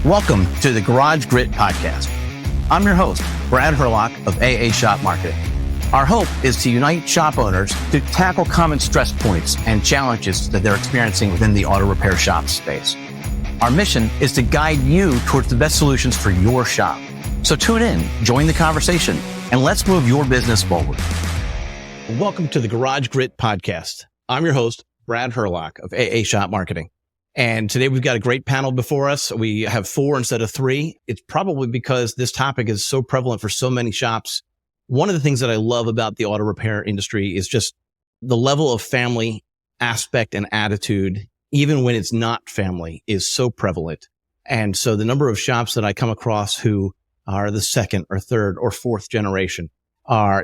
Welcome to the Garage Grit Podcast. I'm your host, Brad Hurlock of AA Shop Marketing. Our hope is to unite shop owners to tackle common stress points and challenges that they're experiencing within the auto repair shop space. Our mission is to guide you towards the best solutions for your shop. So tune in, join the conversation, and let's move your business forward. Welcome to the Garage Grit Podcast. I'm your host, Brad Hurlock of AA Shop Marketing. And today we've got a great panel before us. We have 4 instead of 3. It's probably because this topic is so prevalent for so many shops. One of the things that I love about the auto repair industry is just the level of family aspect and attitude, even when it's not family, is so prevalent. And so the number of shops that I come across who are the second or third or fourth generation I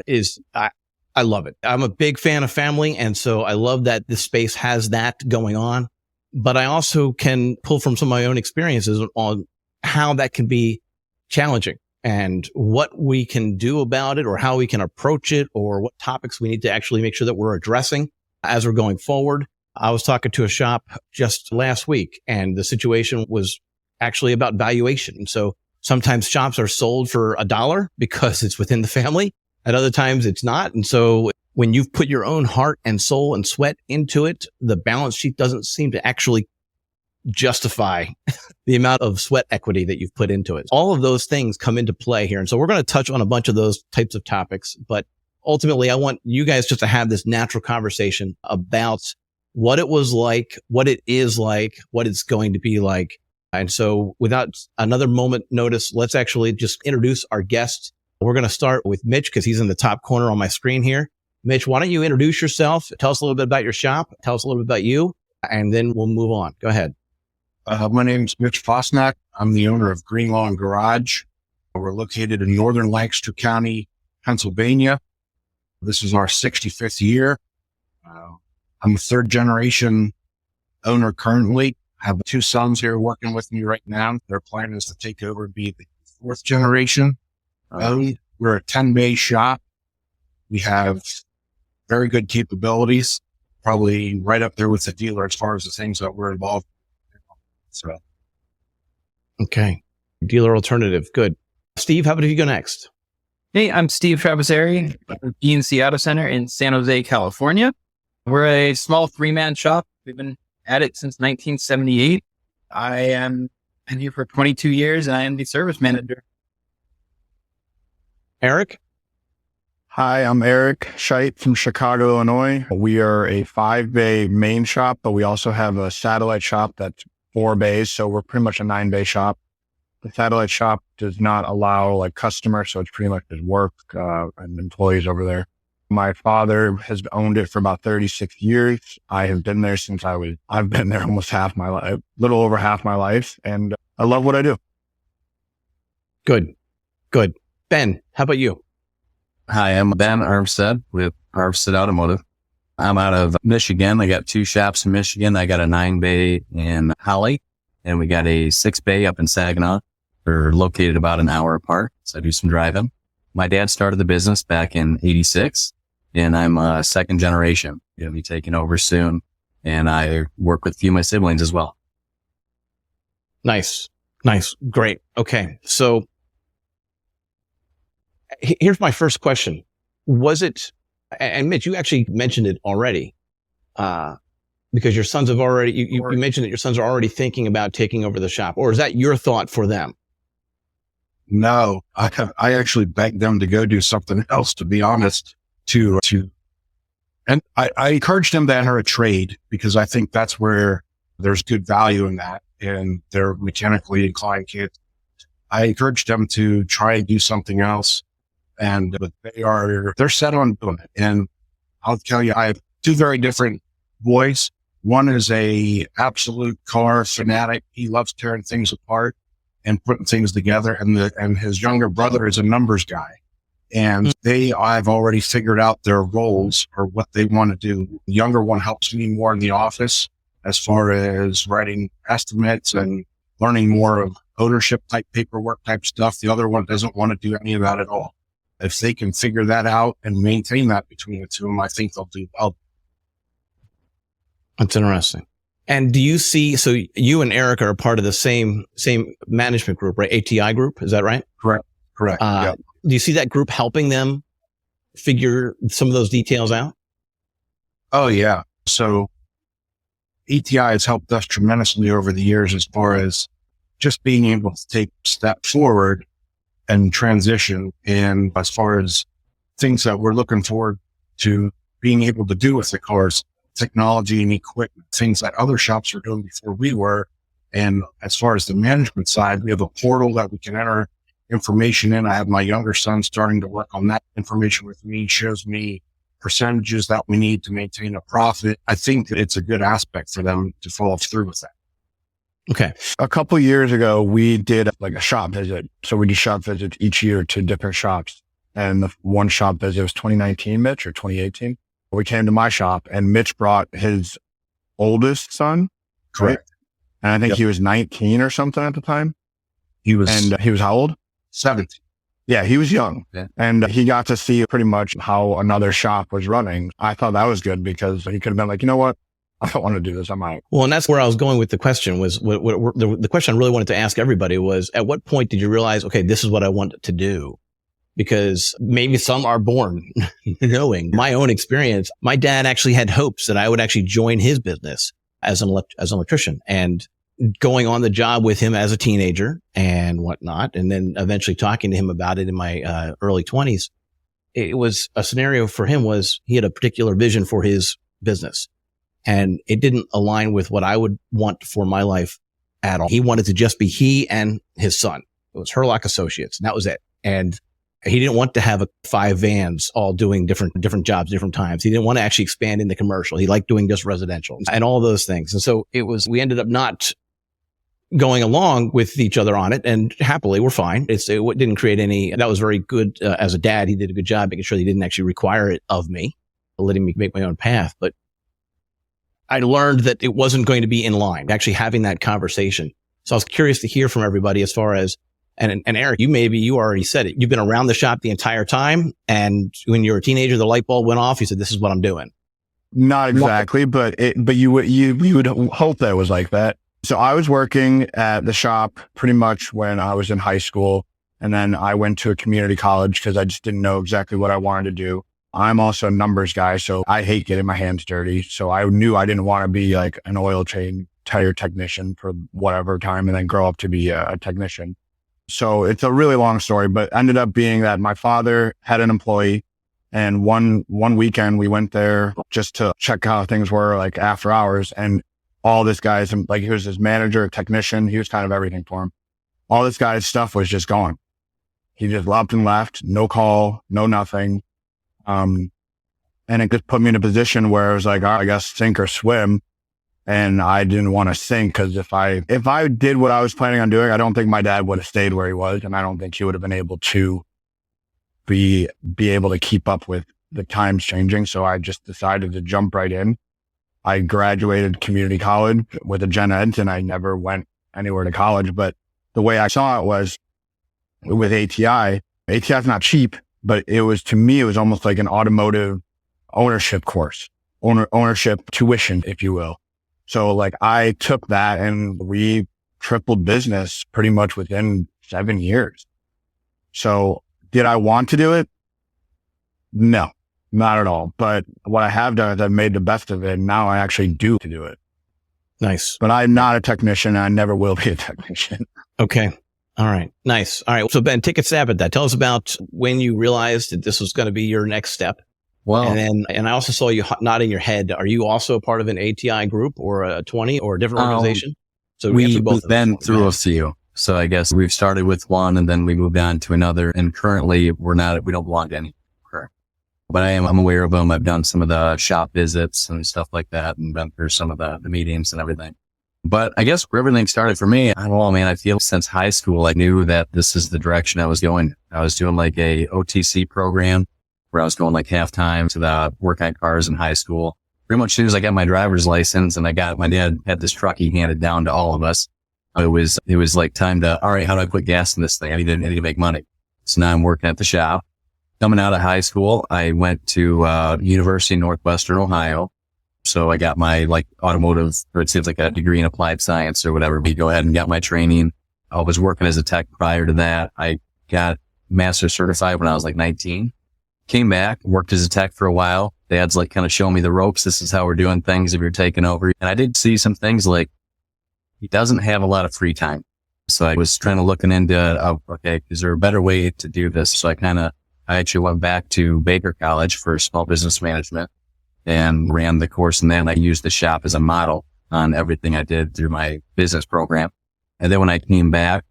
love it. I'm a big fan of family. And so I love that this space has that going on. But I also can pull from some of my own experiences on how that can be challenging and what we can do about it or how we can approach it or what topics we need to actually make sure that we're addressing as we're going forward. I was talking to a shop just last week and the situation was actually about valuation. And so sometimes shops are sold for $1 because it's within the family. At other times it's not. And so when you've put your own heart and soul and sweat into it, the balance sheet doesn't seem to actually justify the amount of sweat equity that you've put into it. All of those things come into play here. And so we're going to touch on a bunch of those types of topics. But ultimately, I want you guys just to have this natural conversation about what it was like, what it is like, what it's going to be like. And so without another moment notice, let's actually just introduce our guest. We're going to start with Mitch because he's in the top corner on my screen here. Mitch, why don't you introduce yourself? Tell us a little bit about your shop. Tell us a little bit about you, and then we'll move on. Go ahead. My name is Mitch Fosnack. I'm the owner of Green Lawn Garage. We're located in northern Lancaster County, Pennsylvania. This is our 65th year. I'm a third generation owner currently. I have 2 sons here working with me right now. Their plan is to take over and be the 4th generation. We're a 10-bay shop. We have very good capabilities, probably right up there with the dealer as far as the things that we're involved in. So, okay. Dealer alternative. Good. Steve, how about if you go next? Hey, I'm Steve Traviseri, ENC Auto Center in San Jose, California. We're a small 3-man shop. We've been at it since 1978. I am been here for 22 years and I am the service manager. Eric? Hi, I'm Eric Scheit from Chicago, Illinois. We are a 5-bay main shop, but we also have a satellite shop that's 4 bays. So we're pretty much a 9-bay shop. The satellite shop does not allow customers. So it's pretty much just work and employees over there. My father has owned it for about 36 years. I have been there since I've been there almost half my life, a little over half my life. And I love what I do. Good. Ben, how about you? Hi, I'm Ben Armstead with Armstead Automotive. I'm out of Michigan. I got 2 shops in Michigan. I got a 9-bay in Holly, and we got a 6-bay up in Saginaw. They're located about an hour apart, so I do some driving. My dad started the business back in 86, and I'm a 2nd generation. Going to be taking over soon, and I work with a few of my siblings as well. Nice. Great. Okay. So here's my first question. Was it, and Mitch, you actually mentioned it already, because your sons have already, you mentioned that your sons are already thinking about taking over the shop, or is that your thought for them? No, I actually begged them to go do something else, to be honest, and I encouraged them to enter a trade because I think that's where there's good value in that. And they're mechanically inclined kids. I encouraged them to try and do something else. But they're set on doing it. And I'll tell you, I have 2 very different boys. One is a absolute car fanatic. He loves tearing things apart and putting things together. And his younger brother is a numbers guy. And I've already figured out their roles or what they want to do. The younger one helps me more in the office as far as writing estimates and learning more of ownership type paperwork type stuff. The other one doesn't want to do any of that at all. If they can figure that out and maintain that between the 2 of them, I think they'll do well. That's interesting. And do you see, so you and Eric are a part of the same management group, right? ATI group. Is that right? Correct. Yeah. Do you see that group helping them figure some of those details out? Oh yeah. So ATI has helped us tremendously over the years as far as just being able to take a step forward and transition. And as far as things that we're looking forward to being able to do with the cars, technology and equipment, things that other shops were doing before we were. And as far as the management side, we have a portal that we can enter information in. I have my younger son starting to work on that information with me, shows me percentages that we need to maintain a profit. I think that it's a good aspect for them to follow through with that. Okay. A couple years ago, we did like a shop visit. So we do shop visits each year to different shops. And the one shop visit was 2019, Mitch, or 2018. We came to my shop and Mitch brought his oldest son. Correct. Right? And I think he was 19 or something at the time. He was how old? 17. Yeah, he was young. Yeah. And he got to see pretty much how another shop was running. I thought that was good because he could have been like, you know what? I don't want to do this. I'm out. Well, and that's where I was going with the question was the question I really wanted to ask everybody was, at what point did you realize, okay, this is what I want to do? Because maybe some are born knowing. My own experience, my dad actually had hopes that I would actually join his business as an electrician, and going on the job with him as a teenager and whatnot. And then eventually talking to him about it in my early 20s, it was a scenario for him was he had a particular vision for his business. And it didn't align with what I would want for my life at all. He wanted to just be he and his son. It was Hurlock Associates, and that was it. And he didn't want to have 5 vans all doing different jobs, different times. He didn't want to actually expand into commercial. He liked doing just residential and all those things. And so we ended up not going along with each other on it, and happily we're fine. It didn't create any, that was very good. As a dad, he did a good job making sure he didn't actually require it of me, letting me make my own path. But I learned that it wasn't going to be in line, actually having that conversation. So I was curious to hear from everybody as far as, and Eric, you already said it. You've been around the shop the entire time. And when you were a teenager, the light bulb went off. You said, this is what I'm doing. Not exactly, but you would hope that it was like that. So I was working at the shop pretty much when I was in high school. And then I went to a community college because I just didn't know exactly what I wanted to do. I'm also a numbers guy, so I hate getting my hands dirty. So I knew I didn't want to be like an oil change tire technician for whatever time and then grow up to be a technician. So it's a really long story, but ended up being that my father had an employee, and one weekend we went there just to check how things were like after hours. And all this guy's, like, he was his manager, technician. He was kind of everything for him. All this guy's stuff was just gone. He just up and left, no call, no nothing. And it just put me in a position where it was like, I guess sink or swim. And I didn't want to sink because if I did what I was planning on doing, I don't think my dad would have stayed where he was. And I don't think he would have been able to be able to keep up with the times changing. So I just decided to jump right in. I graduated community college with a gen ed, and I never went anywhere to college. But the way I saw it was with ATI is not cheap, but it was, to me, it was almost like an automotive ownership course, ownership tuition, if you will. So like I took that and we tripled business pretty much within 7 years. So did I want to do it? No, not at all. But what I have done is I've made the best of it. And now I actually do to do it. Nice. But I'm not a technician. And I never will be a technician. Okay. All right. Nice. All right. So Ben, take a stab at that. Tell us about when you realized that this was going to be your next step. Well, and I also saw you nodding your head. Are you also a part of an ATI group or a 20 or a different organization? So we've been through a few. So I guess we've started with one and then we moved on to another. And currently we don't belong to any. Correct. But I'm aware of them. I've done some of the shop visits and stuff like that and been through some of the meetings and everything. But I guess where everything started for me, I don't know, man, I feel since high school, I knew that this is the direction I was going. I was doing like a OTC program where I was going like half time to the work on cars in high school. Pretty much as soon as I got my driver's license and my dad had this truck he handed down to all of us. It was like time to, all right, how do I put gas in this thing? I need to make money. So now I'm working at the shop. Coming out of high school, I went to University of Northwestern Ohio, So I got my automotive, or it seems like a degree in applied science or whatever. We go ahead and got my training. I was working as a tech prior to that. I got master certified when I was 19. Came back, worked as a tech for a while. Dad's kind of showing me the ropes. This is how we're doing things if you're taking over. And I did see some things he doesn't have a lot of free time. So I was trying to looking into, okay, is there a better way to do this? So I actually went back to Baker College for small business management and ran the course in that. And I used the shop as a model on everything I did through my business program. And then when I came back,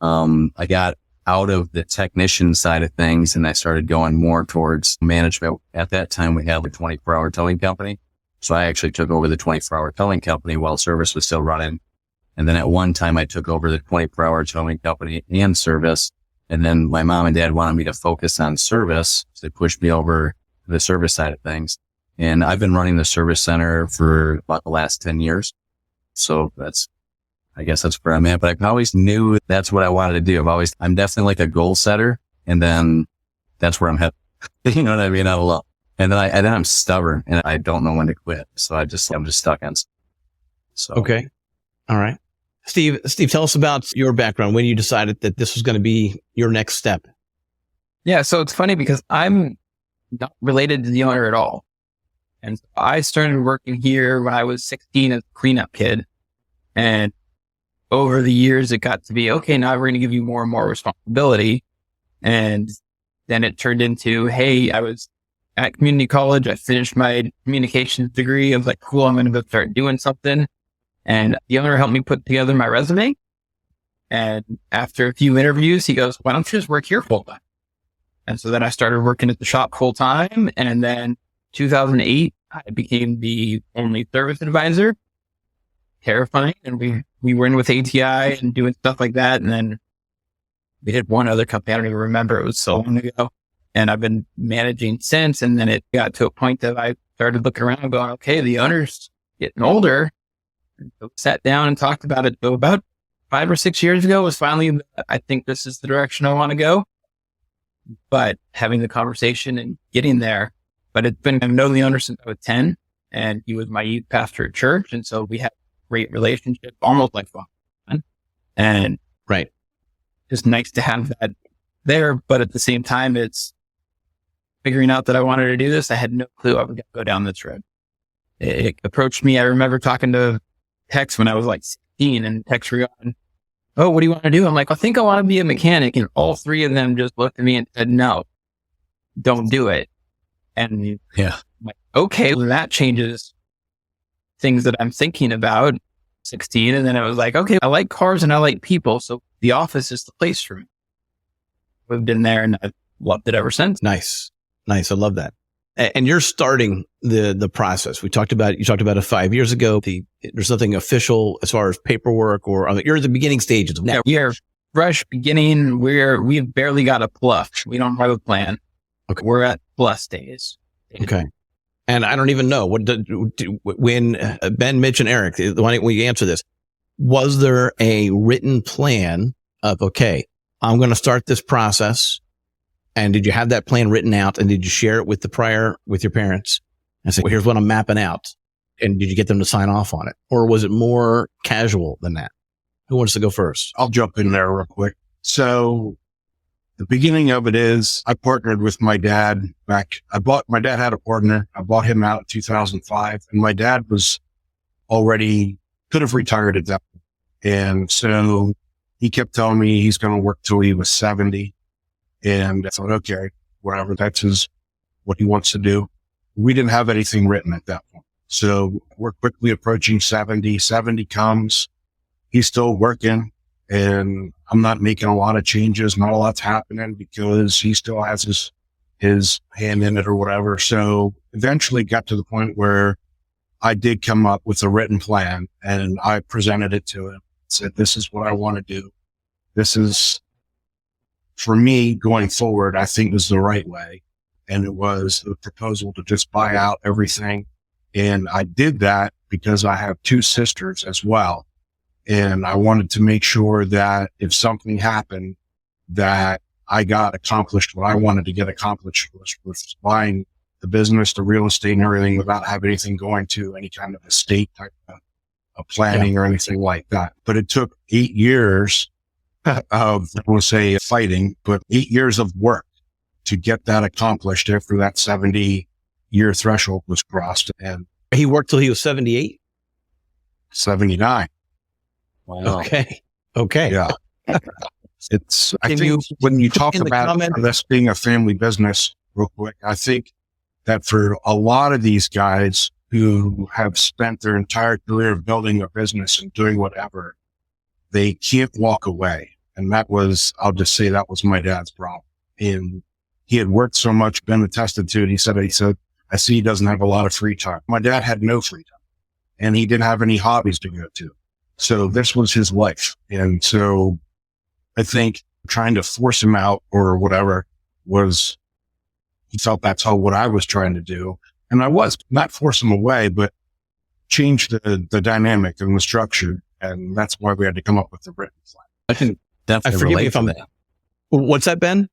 I got out of the technician side of things and I started going more towards management. At that time, we had a 24-hour towing company. So I actually took over the 24-hour towing company while service was still running. And then at one time I took over the 24-hour towing company and service. And then my mom and dad wanted me to focus on service. So they pushed me over to the service side of things. And I've been running the service center for about the last 10 years. So I guess that's where I'm at, but I always knew that's what I wanted to do. I'm definitely a goal setter, and then that's where I'm headed. You know what I mean? I don't know. And then I'm stubborn and I don't know when to quit. So I'm just stuck on. So. Okay. All right. Steve, tell us about your background when you decided that this was going to be your next step. Yeah. So it's funny because I'm not related to the owner at all. And I started working here when I was 16 as a cleanup kid. And over the years, it got to be, okay, now we're going to give you more and more responsibility. And then it turned into, hey, I was at community college. I finished my communications degree. I was like, cool, I'm going to go start doing something. And the owner helped me put together my resume. And after a few interviews, he goes, why don't you just work here full time? And so then I started working at the shop full time. And then 2008, I became the only service advisor. Terrifying. And we were in with ATI and doing stuff like that. And then we did one other company. I don't even remember. It was so long ago. And I've been managing since. And then it got to a point that I started looking around and going, okay, the owner's getting older. And so sat down and talked about it. So about 5 or 6 years ago was finally, I think this is the direction I want to go. But having the conversation and getting there. But I've known the owner since I was 10. And he was my youth pastor at church. And so we had great relationship, almost like fun. And right. Just nice to have that there. But at the same time, it's figuring out that I wanted to do this. I had no clue I was going to go down this road. It approached me. I remember talking to Tex when I was 16 and Tex were going, oh, what do you want to do? I'm like, I think I want to be a mechanic. And all three of them just looked at me and said, no, don't do it. And yeah, I'm like, okay, well, that changes things that I'm thinking about. 16. And then I was like, okay, I like cars and I like people. So the office is the place for me. Moved in there and I've loved it ever since. Nice. I love that. And you're starting the process. You talked about it 5 years ago. There's nothing official as far as paperwork you're at the beginning stages of now. Yeah, we are fresh beginning. We've barely got a plus. We don't have a plan. Okay. We're at plus days. Okay. And I don't even know when Ben, Mitch, and Eric, why don't we answer this? Was there a written plan of, okay, I'm going to start this process? And did you have that plan written out? And did you share it with your parents and say, well, here's what I'm mapping out? And did you get them to sign off on it? Or was it more casual than that? Who wants to go first? I'll jump in there real quick. So the beginning of it is I partnered with my dad my dad had a partner. I bought him out in 2005 and my dad could have retired at that point. And so he kept telling me he's going to work till he was 70. And I thought, okay, whatever, that's what he wants to do. We didn't have anything written at that point. So we're quickly approaching 70. 70 comes, he's still working and I'm not making a lot of changes. Not a lot's happening because he still has his hand in it or whatever. So eventually got to the point where I did come up with a written plan and I presented it to him. Said, this is what I want to do. This is, for me, going forward, I think is the right way. And it was the proposal to just buy out everything. And I did that because I have 2 sisters as well. And I wanted to make sure that if something happened, that I got accomplished what I wanted to get accomplished with buying the business, the real estate and everything without having anything going to any kind of estate type of planning or anything like that. But it took 8 years of, we'll say fighting, but 8 years of work to get that accomplished after that 70-year threshold was crossed, and He worked till he was 78. 79. Wow. Okay. Yeah. It's, I Can think when you talk in the about comment- this being a family business real quick, I think that for a lot of these guys who have spent their entire career building a business and doing whatever, they can't walk away. And that was, I'll just say that was my dad's problem. And he had worked so much, been attested to it. He said, I see he doesn't have a lot of free time. My dad had no free time and he didn't have any hobbies to go to. So this was his life. And so I think trying to force him out or whatever was, he felt that's what I was trying to do. And I was not force him away, but change the dynamic and the structure. And that's why we had to come up with the written plan. I can definitely forgive me relate if to I'm- that. What's that, Ben?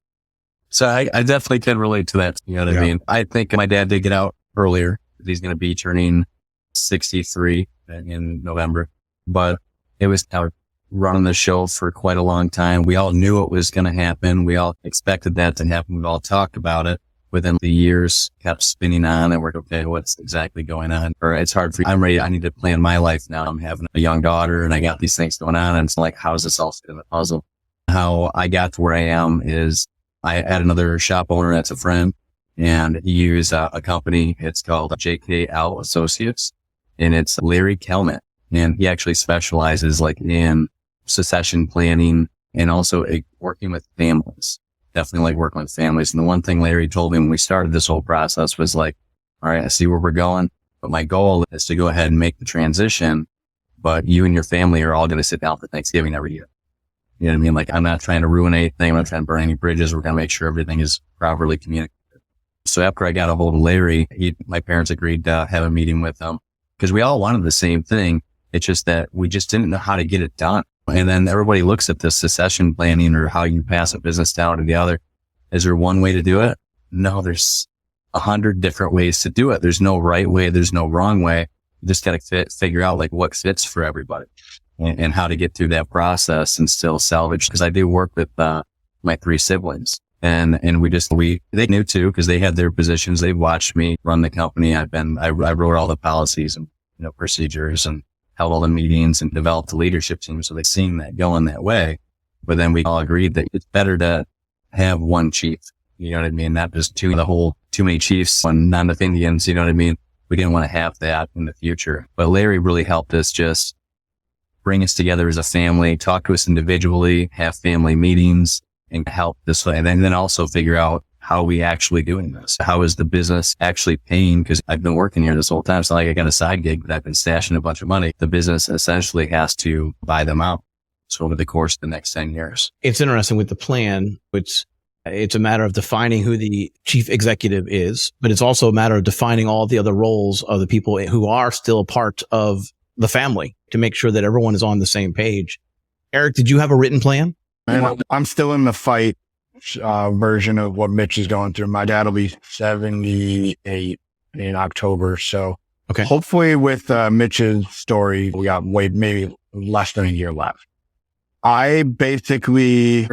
So I definitely can relate to that. You know what I mean? I think my dad did get out earlier. He's going to be turning 63 in November, but it was running the show for quite a long time. We all knew it was going to happen. We all expected that to happen. We all talked about it. Within the years, kept spinning on and we're okay, what's exactly going on? Or it's hard for you. I'm ready. I need to plan my life now. I'm having a young daughter and I got these things going on. And it's like, how does this all fit in the puzzle? How I got to where I am is I had another shop owner that's a friend and he used a company. It's called JKL Associates and it's Larry Kelman. And he actually specializes like in succession planning and also working with families. Definitely like working with families. And the one thing Larry told me when we started this whole process was like, all right, I see where we're going, but my goal is to go ahead and make the transition, but you and your family are all going to sit down for Thanksgiving every year. You know what I mean? Like I'm not trying to ruin anything. I'm not trying to burn any bridges. We're going to make sure everything is properly communicated. So after I got a hold of Larry, my parents agreed to have a meeting with him because we all wanted the same thing. It's just that we just didn't know how to get it done. And then everybody looks at this succession planning or how you pass a business down to the other. Is there one way to do it? No, there's 100 different ways to do it. There's no right way. There's no wrong way. You just got to figure out like what fits for everybody and how to get through that process and still salvage. Cause I do work with, my 3 siblings and they knew too, cause they had their positions. They watched me run the company. I wrote all the policies and, procedures and held all the meetings and developed the leadership team. So they seen that going that way. But then we all agreed that it's better to have one chief. You know what I mean? Not just too many chiefs and not enough Indians. You know what I mean? We didn't want to have that in the future. But Larry really helped us just bring us together as a family, talk to us individually, have family meetings and help this way. And then also figure out how are we actually doing this? How is the business actually paying? Because I've been working here this whole time. It's not like I got a side gig, but I've been stashing a bunch of money. The business essentially has to buy them out. So over the course of the next 10 years. It's interesting with the plan, which it's a matter of defining who the chief executive is, but it's also a matter of defining all the other roles of the people who are still a part of the family to make sure that everyone is on the same page. Eric, did you have a written plan? And I'm still in the fight version of what Mitch is going through. My dad will be 78 in October. So okay. Hopefully with Mitch's story, we got maybe less than a year left. I basically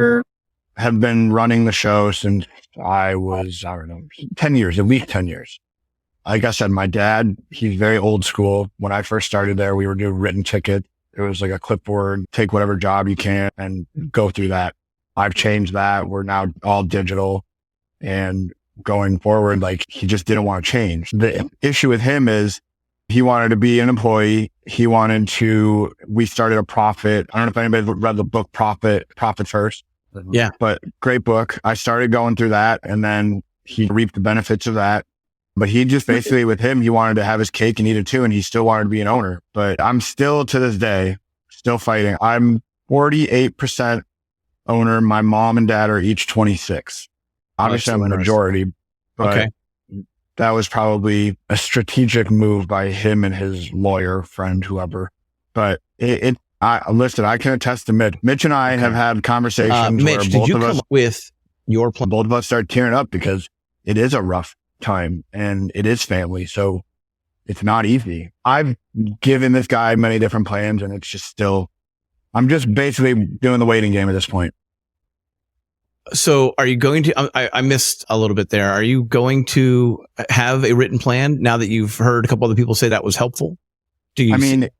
have been running the show since I was, 10 years, at least 10 years. Like I said, my dad, he's very old school. When I first started there, we were doing written ticket. It was like a clipboard, take whatever job you can and go through that. I've changed that. We're now all digital and going forward, like he just didn't want to change. The issue with him is he wanted to be an employee. We started a profit. I don't know if anybody read the book Profit First. Yeah. But great book. I started going through that and then he reaped the benefits of that. But he just basically with him, he wanted to have his cake and eat it too. And he still wanted to be an owner. But I'm still to this day, still fighting. I'm 48% owner. My mom and dad are each 26. Obviously I'm a majority, but okay. That was probably a strategic move by him and his lawyer friend, whoever. But listen, I can attest to Mitch. Mitch and I have had conversations Mitch, where did you come up with your plan? Both of us start tearing up because it is a rough time, and it is family. So it's not easy. I've given this guy many different plans, and it's just still, I'm just basically doing the waiting game at this point. So are you going to, I missed a little bit there. Are you going to have a written plan now that you've heard a couple other people say that was helpful? Do you need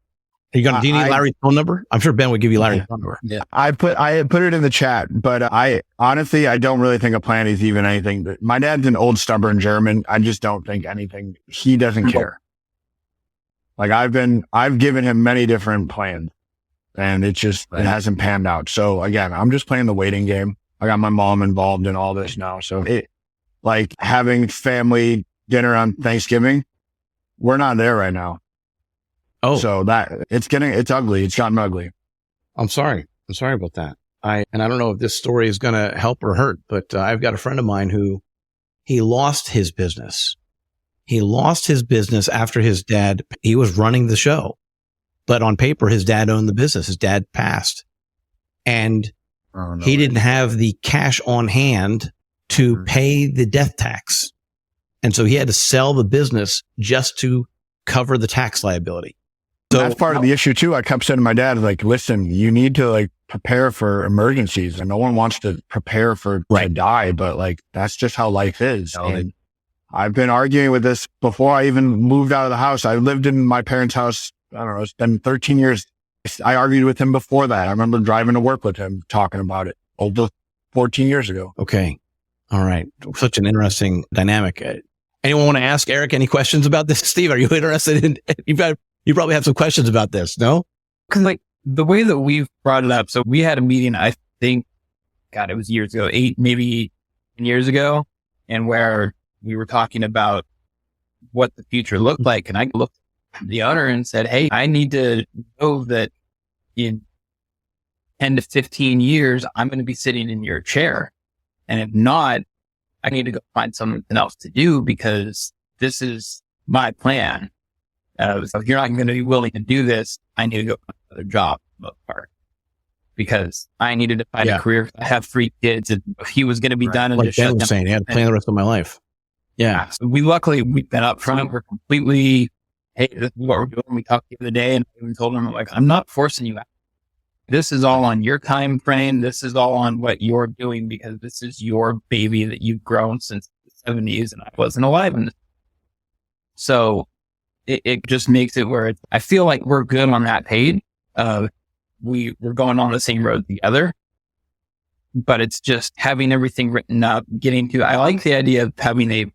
Larry's phone number? I'm sure Ben would give you Larry's phone number. Yeah. I put it in the chat, but I honestly, I don't really think a plan is even anything. My dad's an old stubborn German. I just don't think anything, he doesn't care. Like I've given him many different plans, and it hasn't panned out. So again, I'm just playing the waiting game. I got my mom involved in all this now. So like having family dinner on Thanksgiving, we're not there right now. Oh, so it's ugly. It's gotten ugly. I'm sorry about that. I don't know if this story is going to help or hurt, but I've got a friend of mine who he lost his business. He lost his business after he was running the show, but on paper, his dad owned the business. His dad passed, and he didn't have the cash on hand to pay the death tax. And so he had to sell the business just to cover the tax liability. So that's part of the issue too. I kept saying to my dad, like, listen, you need to like prepare for emergencies, and no one wants to prepare to die, but like, that's just how life is. And I've been arguing with this before I even moved out of the house. I lived in my parents' house. I don't know. It's been 13 years. I argued with him before that. I remember driving to work with him, talking about it over 14 years ago. Okay. All right. Such an interesting dynamic. Anyone want to ask Eric any questions about this? Steve, are you interested in, you probably have some questions about this, no? Cause like the way that we've brought it up. So we had a meeting, I think, God, it was years ago, 10 years ago, and where we were talking about what the future looked like. And I looked at the owner and said, hey, I need to know that in 10 to 15 years, I'm going to be sitting in your chair. And if not, I need to go find something else to do, because this is my plan. So if you're not going to be willing to do this, I need to go find another job, for the most part, because I needed to find a career. I have 3 kids, and if he was going to be done, and like Ben was saying, I had to plan the rest of my life. Yeah. So we've been up front. We're completely, hey, this is what we're doing. We talked the other day, and I even told him, like, I'm not forcing you out. This is all on your time frame. This is all on what you're doing, because this is your baby that you've grown since the 70s, and I wasn't alive in this. So it just makes it where I feel like we're good on that page. We're going on the same road together, but it's just having everything written up, I like the idea of having a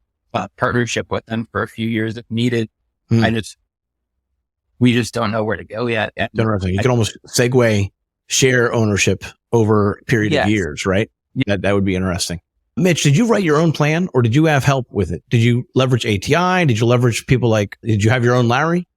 partnership with them for a few years if needed. We just don't know where to go yet. You can almost share ownership over a period of years, right? Yeah. That would be interesting. Mitch, did you write your own plan, or did you have help with it? Did you leverage ATI? Did you leverage people did you have your own Larry?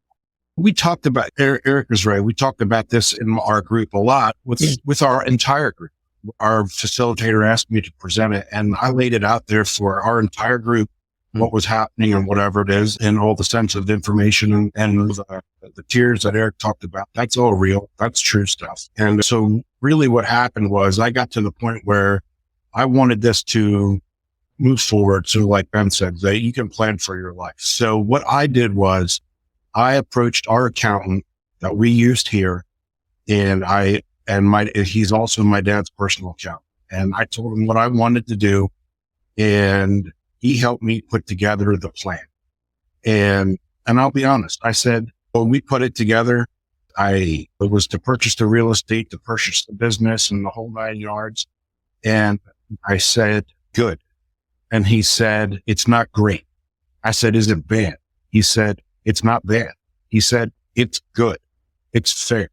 We talked about, Eric is right. We talked about this in our group a lot with our entire group. Our facilitator asked me to present it, and I laid it out there for our entire group, what was happening and whatever it is, and all the sensitive information and the tiers that Eric talked about. That's all real. That's true stuff. And so really what happened was I got to the point where I wanted this to move forward. So like Ben said, that you can plan for your life. So what I did was I approached our accountant that we used here, and he's also my dad's personal accountant. And I told him what I wanted to do, and he helped me put together the plan. And I'll be honest, I said, when we put it together, it was to purchase the real estate, to purchase the business and the whole 9 yards. And I said, good. And he said, it's not great. I said, is it bad? He said, it's not bad. He said, it's good. It's fair.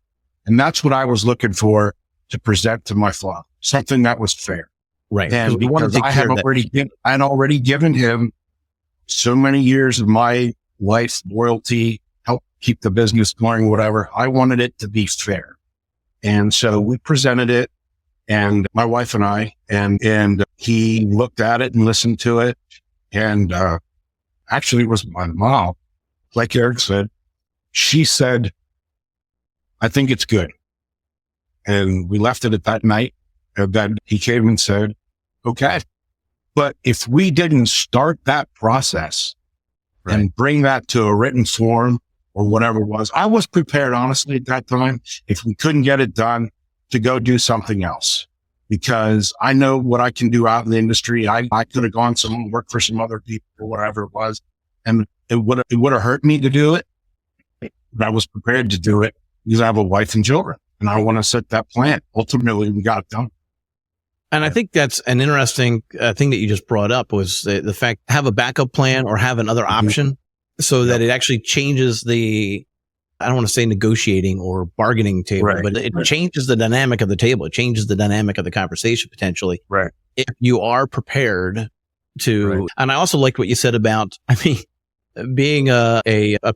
And that's what I was looking for to present to my father. Something that was fair. Right. And because I had already given him so many years of my life, loyalty, help keep the business going, whatever. I wanted it to be fair. And so we presented it, and my wife and I, and he looked at it and listened to it. And, actually it was my mom, like Eric said, she said, I think it's good. And we left it at that night. And then he came and said, okay. But if we didn't start that process and bring that to a written form or whatever it was, I was prepared, honestly, at that time, if we couldn't get it done, to go do something else. Because I know what I can do out in the industry. I could have gone some work for some other people or whatever it was, and it would have hurt me to do it. But I was prepared to do it because I have a wife and children, and I want to set that plan. Ultimately, we got it done. And I think that's an interesting thing that you just brought up was the fact have a backup plan or have another option so that it actually changes the, I don't want to say negotiating or bargaining table, but it changes the dynamic of the table. It changes the dynamic of the conversation potentially. Right. If you are prepared to, and I also liked what you said about, I mean, being a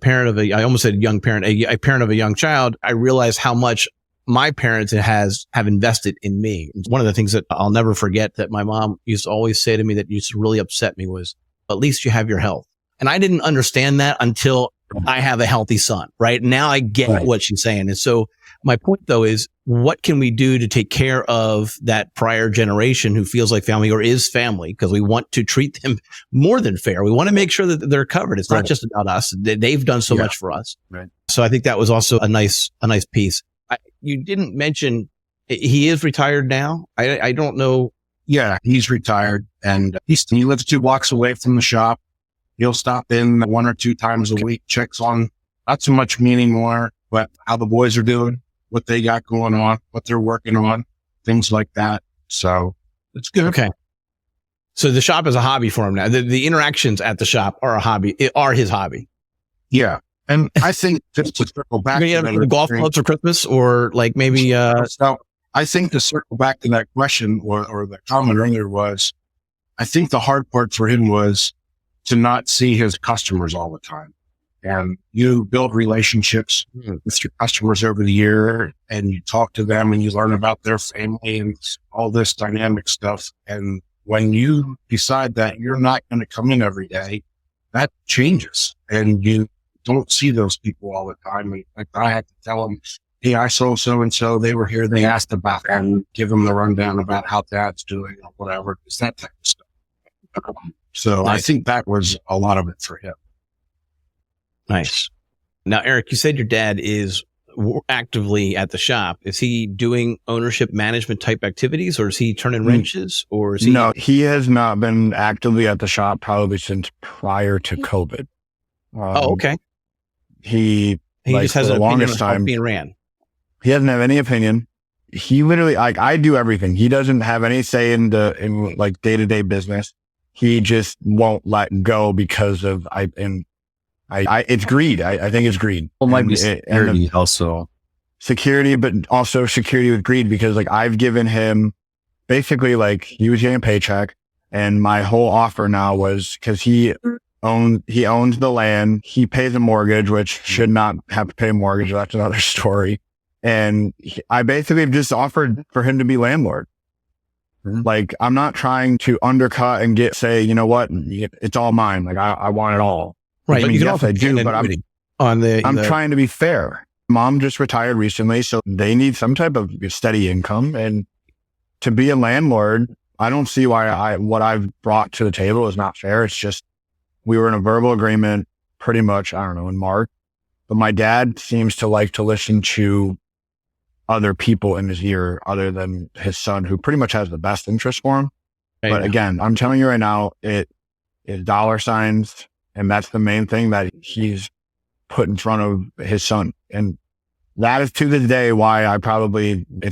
parent of I almost said young parent, a parent of a young child, I realized how much my parents have invested in me. One of the things that I'll never forget that my mom used to always say to me that used to really upset me was, at least you have your health. And I didn't understand that until I have a healthy son, right? Now I get what she's saying. And so my point though is what can we do to take care of that prior generation who feels like family or is family? Because we want to treat them more than fair. We want to make sure that they're covered. It's not just about us. They've done so much for us. Right. So I think that was also a nice piece. You didn't mention he is retired now. I don't know. Yeah, he's retired and he lives 2 blocks away from the shop. He'll stop in 1 or 2 times a week, checks on not so much me anymore, but how the boys are doing, what they got going on, what they're working on, things like that. So it's good. Okay. So the shop is a hobby for him now. The interactions at the shop are his hobby. Yeah. And I think just to circle back, you're gonna have golf clubs for Christmas or like maybe, so I think to circle back to that question or the comment earlier was, I think the hard part for him was to not see his customers all the time. And you build relationships with your customers over the year and you talk to them and you learn about their family and all this dynamic stuff. And when you decide that you're not going to come in every day, that changes and you don't see those people all the time. And like I had to tell them, hey, I saw so-and-so, they were here, they asked about it, and give them the rundown about how dad's doing or whatever. It's that type of stuff. So I think that was a lot of it for him. Nice. Now, Eric, you said your dad is actively at the shop. Is he doing ownership management type activities or is he turning wrenches or is he? No, he has not been actively at the shop probably since prior to COVID. Okay. He just has the an longest opinion on how time being ran. He doesn't have any opinion. He literally, I do everything. He doesn't have any say in like day-to-day business. He just won't let go because of, it's greed. I think it's greed. Well, it might be security also. Security, but also security with greed because like I've given him basically like he was getting a paycheck and my whole offer now was because he owns the land. He pays a mortgage, which should not have to pay a mortgage. That's another story. And I basically just offered for him to be landlord. Like, I'm not trying to undercut and say, you know what, it's all mine. Like, I want it all. Right. I mean, You can yes, also I do, but I'm trying to be fair. Mom just retired recently, so they need some type of steady income. And to be a landlord, I don't see why what I've brought to the table is not fair. It's just, we were in a verbal agreement pretty much, I don't know, in March. But my dad seems to like to listen to other people in his ear other than his son, who pretty much has the best interest for him. But again, I'm telling you right now, it is dollar signs. And that's the main thing that he's put in front of his son. And that is to this day why it's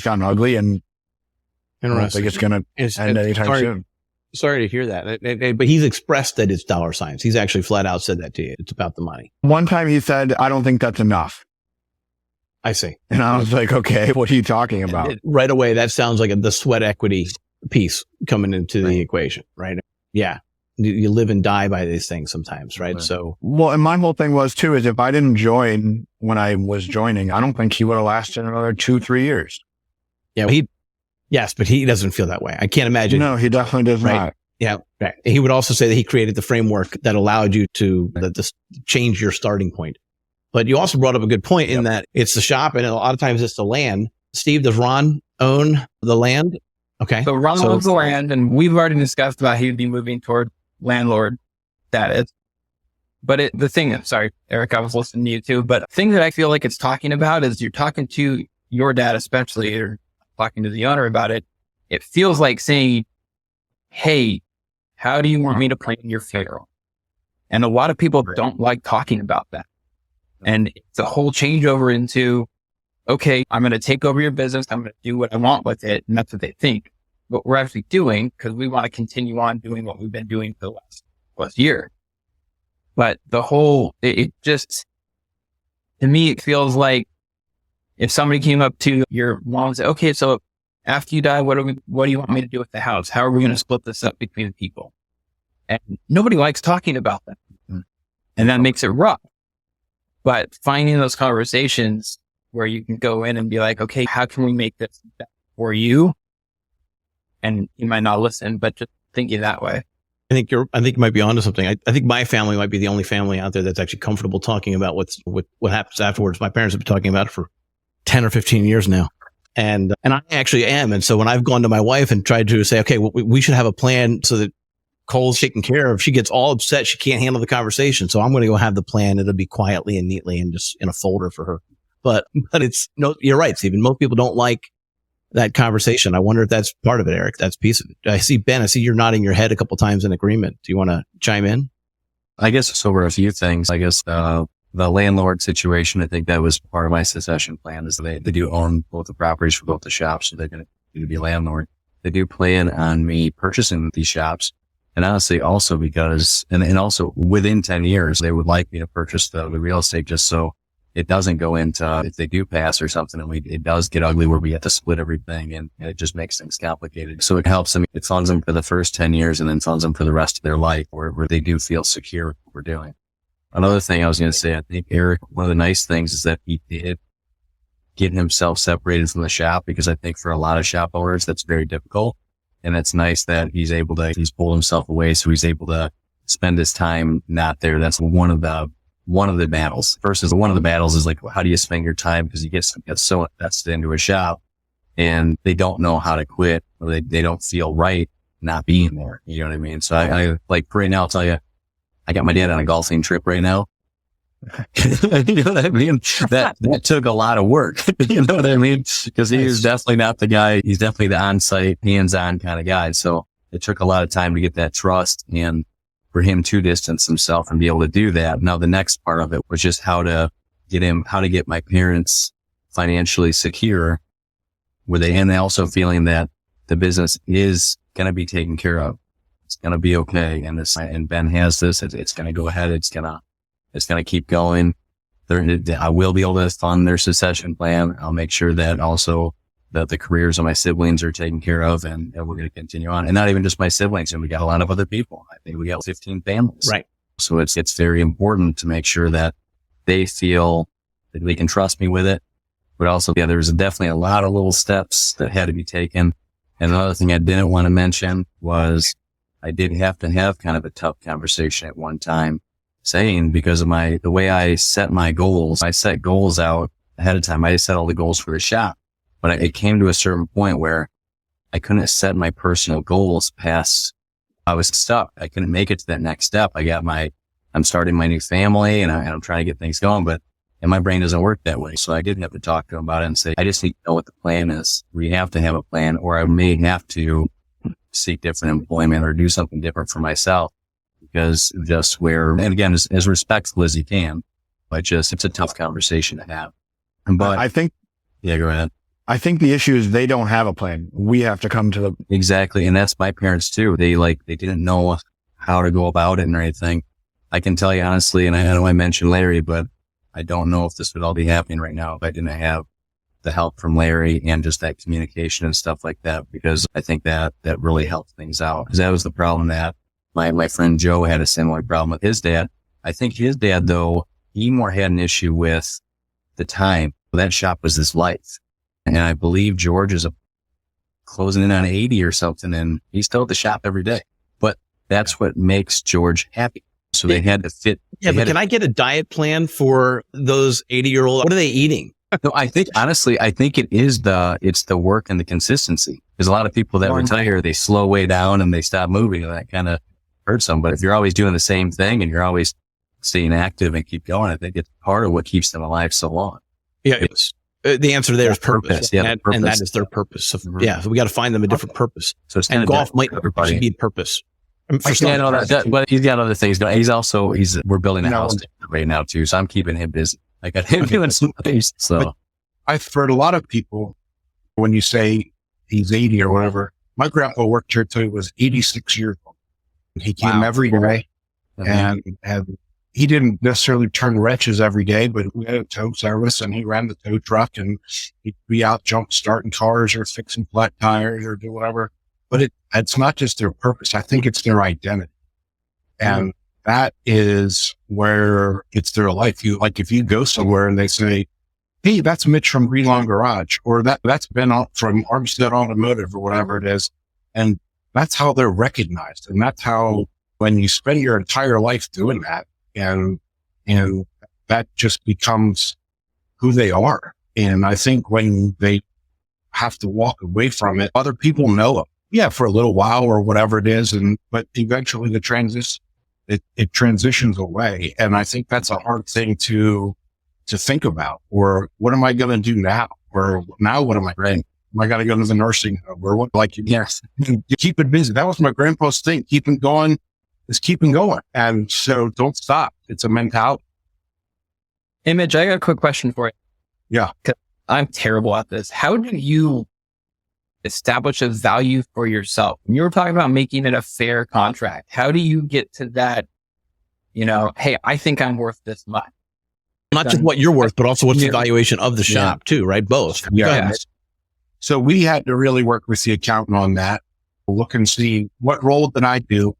gotten ugly and I don't think it's going to end anytime soon. Sorry to hear that. But he's expressed that it's dollar signs. He's actually flat out said that to you. It's about the money. One time he said, I don't think that's enough. I see. And I was like, okay, what are you talking about? Right away, that sounds like the sweat equity piece coming into the equation, right? Yeah. You live and die by these things sometimes, right? So, well, and my whole thing was too, is if I didn't join when I was joining, I don't think he would have lasted another 2-3 years. Yeah. Yes, but he doesn't feel that way. I can't imagine. No, he definitely does not. Yeah. Right. He would also say that he created the framework that allowed you to change your starting point. But you also brought up a good point in that it's the shop and a lot of times it's the land. Steve, does Ron own the land? Okay. So Ron owns the land, and we've already discussed about he'd be moving toward landlord status. But the thing, sorry, Eric, I was listening to you too, but the thing that I feel like it's talking about is you're talking to your dad, especially, or talking to the owner about it. It feels like saying, hey, how do you want me to plan your funeral? And a lot of people don't like talking about that. And it's a whole changeover into, okay, I'm going to take over your business. I'm going to do what I want with it. And that's what they think. What we're actually doing, because we want to continue on doing what we've been doing for the last year. But the whole, it just, to me, it feels like if somebody came up to your mom and said, okay, so after you die, what do you want me to do with the house? How are we going to split this up between the people? And nobody likes talking about that. And that makes it rough. But finding those conversations where you can go in and be like, okay, how can we make this better for you? And you might not listen, but just thinking that way. I think you might be onto something. I think my family might be the only family out there that's actually comfortable talking about what happens afterwards. My parents have been talking about it for 10 or 15 years now. And I actually am. And so when I've gone to my wife and tried to say, okay, well, we should have a plan so that Cole's taken care of, she gets all upset. She can't handle the conversation. So I'm going to go have the plan. It'll be quietly and neatly and just in a folder for her. But it's no, you're right, Stephen. Most people don't like that conversation. I wonder if that's part of it, Eric. That's piece of it. I see you're nodding your head a couple times in agreement. Do you want to chime in? I guess it's over a few things. I guess the landlord situation, I think that was part of my succession plan, is they do own both the properties for both the shops. So they're going to be a landlord. They do plan on me purchasing these shops. And honestly, also because, and also within 10 years, they would like me to purchase the real estate just so it doesn't go into, if they do pass or something, and it does get ugly where we have to split everything, and it just makes things complicated. So it helps them, it funds them for the first 10 years and then funds them for the rest of their life where they do feel secure with what we're doing. Another thing I was going to say, I think Eric, one of the nice things is that he did get himself separated from the shop, because I think for a lot of shop owners, that's very difficult. And it's nice that he's pulled himself away. So he's able to spend his time not there. That's one of the battles. One of the battles is like, how do you spend your time? Because you get so invested into a shop and they don't know how to quit, or they don't feel right not being there. You know what I mean? So I like right now, I'll tell you, I got my dad on a golfing trip right now. You know what I mean? That took a lot of work. You know what I mean? Because he was definitely not the guy. He's definitely the on-site, hands-on kind of guy. So it took a lot of time to get that trust and for him to distance himself and be able to do that. Now, the next part of it was just how to get my parents financially secure, and also feeling that the business is going to be taken care of. It's going to be okay. And Ben has this. It's going to go ahead. It's going to keep going. I will be able to fund their succession plan. I'll make sure that also that the careers of my siblings are taken care of, and we're going to continue on. And not even just my siblings. And we got a lot of other people. I think we got 15 families. Right. So it's very important to make sure that they feel that they can trust me with it. But also, there was definitely a lot of little steps that had to be taken. And another thing I didn't want to mention was I did have to have kind of a tough conversation at one time, saying, because of the way I set my goals, I set goals out ahead of time. I set all the goals for the shop, but it came to a certain point where I couldn't set my personal goals past, I was stuck. I couldn't make it to that next step. I'm starting my new family and I'm trying to get things going, and my brain doesn't work that way. So I did have to talk to him about it and say, I just need to know what the plan is. We have to have a plan, or I may have to seek different employment or do something different for myself. Because just and again, as respectful as you can, but it's a tough conversation to have. But I think, yeah, go ahead. I think the issue is they don't have a plan. We have to come to the exactly, and that's my parents too. They didn't know how to go about it or anything. I can tell you honestly, and I know I mentioned Larry, but I don't know if this would all be happening right now if I didn't have the help from Larry and just that communication and stuff like that. Because I think that really helped things out. Because that was the problem that my friend Joe had a similar problem with his dad. I think his dad, though, he more had an issue with the time. That shop was his life. And I believe George is closing in on 80 or something, and he's still at the shop every day. But that's what makes George happy. So they had to fit. Yeah, but can I get a diet plan for those 80-year-olds? What are they eating? No, I think honestly, it's the work and the consistency. There's a lot of people that retire, they slow way down and they stop moving, and that kind of hurts them. But if you're always doing the same thing and you're always staying active and keep going, I think it's part of what keeps them alive so long. Yeah. The answer there is purpose. Yeah, and that is their purpose. So, yeah. So we got to find them a different purpose. So it's and golf might everybody be purpose. Yeah, no, but he's got other things going. We're building a house right now too. So I'm keeping him busy. I got him doing some things. So but I've heard a lot of people, when you say he's 80 or whatever, my grandpa worked here till he was 86 years old. He came every day and he didn't necessarily turn wrenches every day, but we had a tow service and he ran the tow truck and he'd be out jump starting cars or fixing flat tires or do whatever. But it's not just their purpose. I think it's their identity. And that is where it's their life. If you go somewhere and they say, hey, that's Mitch from Greenlawn Garage, or that's Ben from Armstead Automotive or whatever it is. And that's how they're recognized. And that's how, when you spend your entire life doing that, and that just becomes who they are. And I think when they have to walk away from it, other people know them. Yeah, for a little while or whatever it is. But eventually it transitions away. And I think that's a hard thing to think about. Or what am I going to do now? Or now what am I doing? Am I got to go to the nursing home? Or what? Yes, you keep it busy. That was my grandpa's thing. Keep it going is keeping going. And so don't stop. It's a mentality. Hey, Mitch, I got a quick question for you. Yeah. 'Cause I'm terrible at this. How do you establish a value for yourself? You were talking about making it a fair contract. How do you get to that, hey, I think I'm worth this much? Not just what you're worth, but also what's the valuation of the shop too, right? Both. Yeah. So we had to really work with the accountant on that. Look and see, what role did I do?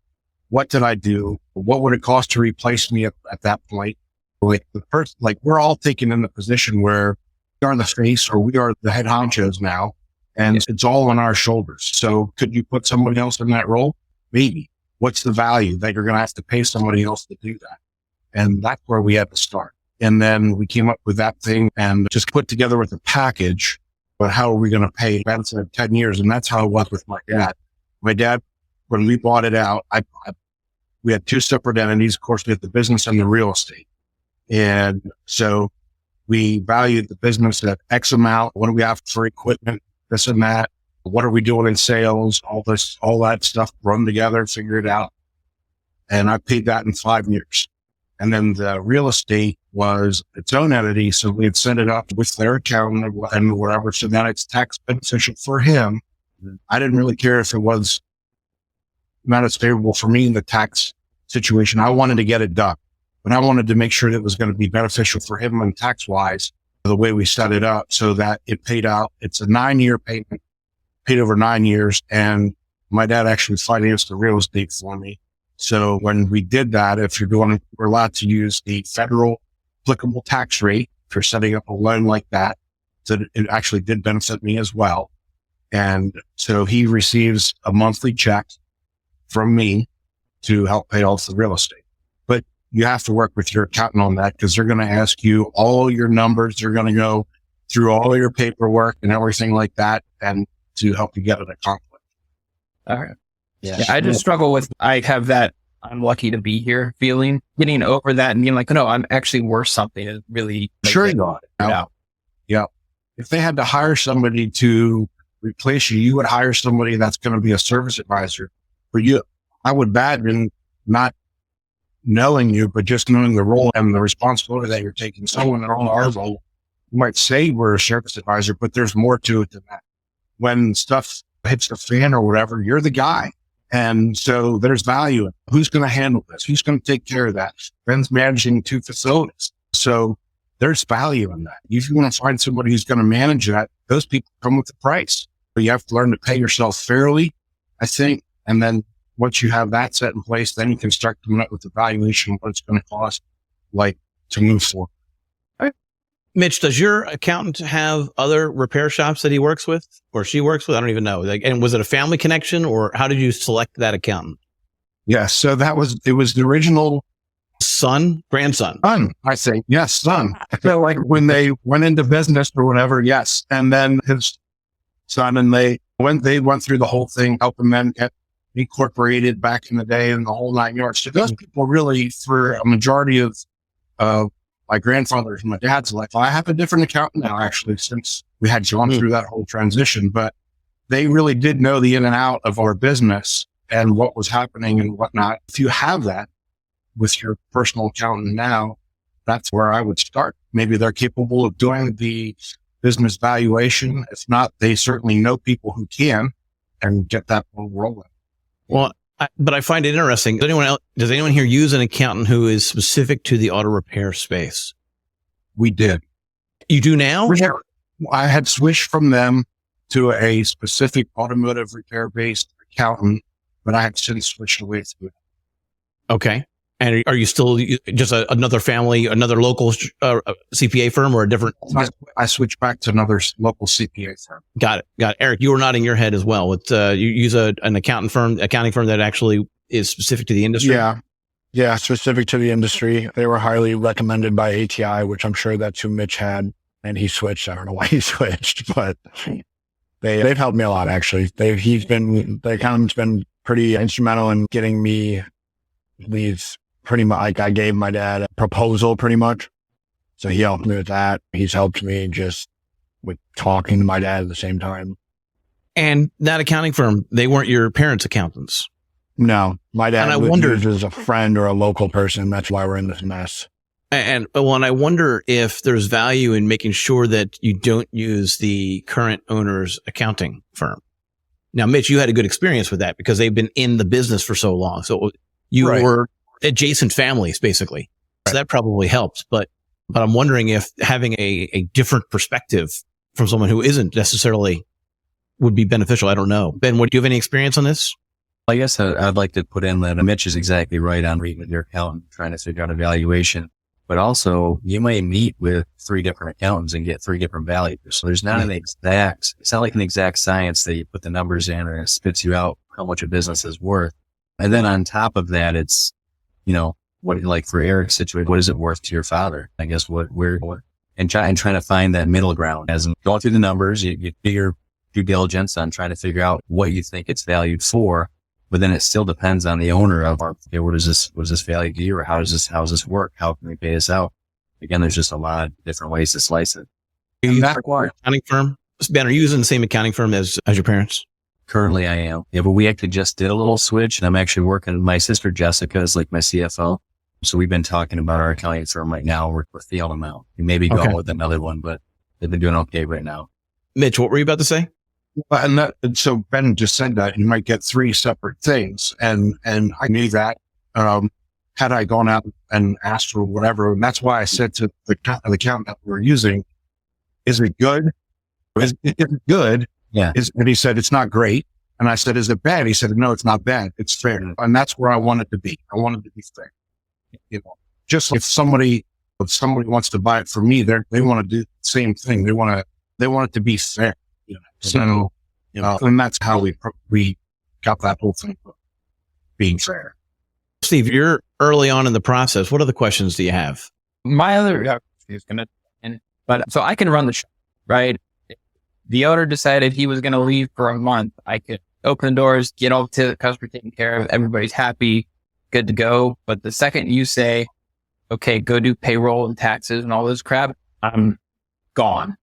What did I do? What would it cost to replace me at that point? We're all taken in the position where we are the face or we are the head honchos now. And it's all on our shoulders. So could you put somebody else in that role? Maybe. What's the value that you're going to have to pay somebody else to do that? And that's where we had to start. And then we came up with that thing and just put together with a package, but how are we going to pay? That's 10 years. And that's how it was with my dad. My dad, when we bought it out, we had two separate entities. Of course, we had the business and the real estate. And so we valued the business at X amount. What do we have for equipment? This and that. What are we doing in sales? All that stuff, run together, figure it out. And I paid that in 5 years. And then the real estate was its own entity. So we had set it up with their accountant and whatever. So now it's tax beneficial for him. I didn't really care if it was not as favorable for me in the tax situation. I wanted to get it done, but I wanted to make sure that it was going to be beneficial for him and tax wise, the way we set it up so that it paid out. It's a 9-year payment, paid over 9 years. And my dad actually financed the real estate for me. So when we did that, we're allowed to use the federal applicable tax rate for setting up a loan like that. So it actually did benefit me as well. And so he receives a monthly check from me to help pay off the real estate. But you have to work with your accountant on that because they're going to ask you all your numbers. They're going to go through all your paperwork and everything like that, and to help you get it accomplished. All right. Yeah. I just struggle with, I have that I'm lucky to be here feeling, getting over that and being like, no, I'm actually worth something. Is really sure you are. Yeah. If they had to hire somebody to replace you, you would hire somebody that's going to be a service advisor for you. I would imagine not knowing you, but just knowing the role and the responsibility that you're taking. Someone in our role might say we're a service advisor, but there's more to it than that. When stuff hits the fan or whatever, you're the guy. And so there's value in who's going to handle this? Who's going to take care of that? Ben's managing 2 facilities. So there's value in that. If you want to find somebody who's going to manage that, those people come with the price. But you have to learn to pay yourself fairly, I think. And then once you have that set in place, then you can start coming up with the valuation of what it's going to cost, to move forward. All right. Mitch, does your accountant have other repair shops that he works with or she works with? I don't even know. And was it a family connection or how did you select that accountant? Yeah. So it was the original Son, grandson. Son, I say, yes, son. I feel like when they went into business or whatever, yes. And then his son, and they went through the whole thing, helping them get incorporated back in the day and the whole 9 yards. So those people really, for a majority of my grandfather's and my dad's life, I have a different accountant now, actually, since we had gone through that whole transition, but they really did know the in and out of our business and what was happening and whatnot. If you have that with your personal accountant now, that's where I would start. Maybe they're capable of doing the business valuation. If not, they certainly know people who can and get that ball rolling. Well, but I find it interesting. Does anyone here use an accountant who is specific to the auto repair space? We did. You do now? I had switched from them to a specific automotive repair based accountant, but I have since switched away from it. Okay. And are you still just another family, another local CPA firm, or a different? I switched back to another local CPA firm. Got it. Eric, you were nodding your head as well. You use an accounting firm that actually is specific to the industry? Yeah, specific to the industry. They were highly recommended by ATI, which I'm sure that's who Mitch had, and he switched. I don't know why he switched, but they've helped me a lot, actually. The accountant's been pretty instrumental in getting me these. Pretty much, like, I gave my dad a proposal pretty much. So he helped me with that. He's helped me just with talking to my dad at the same time. And that accounting firm, they weren't your parents' accountants? No, my dad was used as a friend or a local person. That's why we're in this mess. And I wonder if there's value in making sure that you don't use the current owner's accounting firm. Now, Mitch, you had a good experience with that because they've been in the business for so long. So you were adjacent families, basically. So that probably helps. But I'm wondering if having a different perspective from someone who isn't necessarily would be beneficial. I don't know. Ben, do you have any experience on this? I guess I'd like to put in that Mitch is exactly right on reading with your accountant, trying to figure out a valuation. But also, you may meet with 3 different accountants and get 3 different values. So there's not it's not like an exact science that you put the numbers in and it spits you out how much a business is worth. And then on top of that, it's, what, like for Eric's situation, what is it worth to your father? I guess and trying to find that middle ground. As in going through the numbers, you do your due diligence on trying to figure out what you think it's valued for. But then it still depends on the owner of, okay, what is this valued to you, or how does this work? How can we pay this out? Again, there's just a lot of different ways to slice it. Are you accounting firm? Ben, are you using the same accounting firm as your parents? Currently, I am. Yeah, but we actually just did a little switch, and I'm actually working. My sister Jessica is like my CFO, so we've been talking about our accounting firm right now. We're feeling them out. We may be going with another one, but they've been doing okay right now. Mitch, what were you about to say? So Ben just said that you might get 3 separate things, and I knew that. Had I gone out and asked for whatever, and that's why I said to the accountant that we were using, "Is it good? Is it good?" Yeah. And he said, "It's not great." And I said, "Is it bad?" He said, "No, it's not bad. It's fair." And that's where I wanted to be. I wanted to be fair. Just like if somebody wants to buy it for me, they want to do the same thing. They want it to be fair. So, and that's how we got that whole thing being fair. Steve, you're early on in the process. What other questions do you have? My other is so I can run the show, right? If the owner decided he was going to leave for a month, I could open the doors, get all to the customer taken care of, everybody's happy, good to go. But the second you say, okay, go do payroll and taxes and all this crap, I'm gone.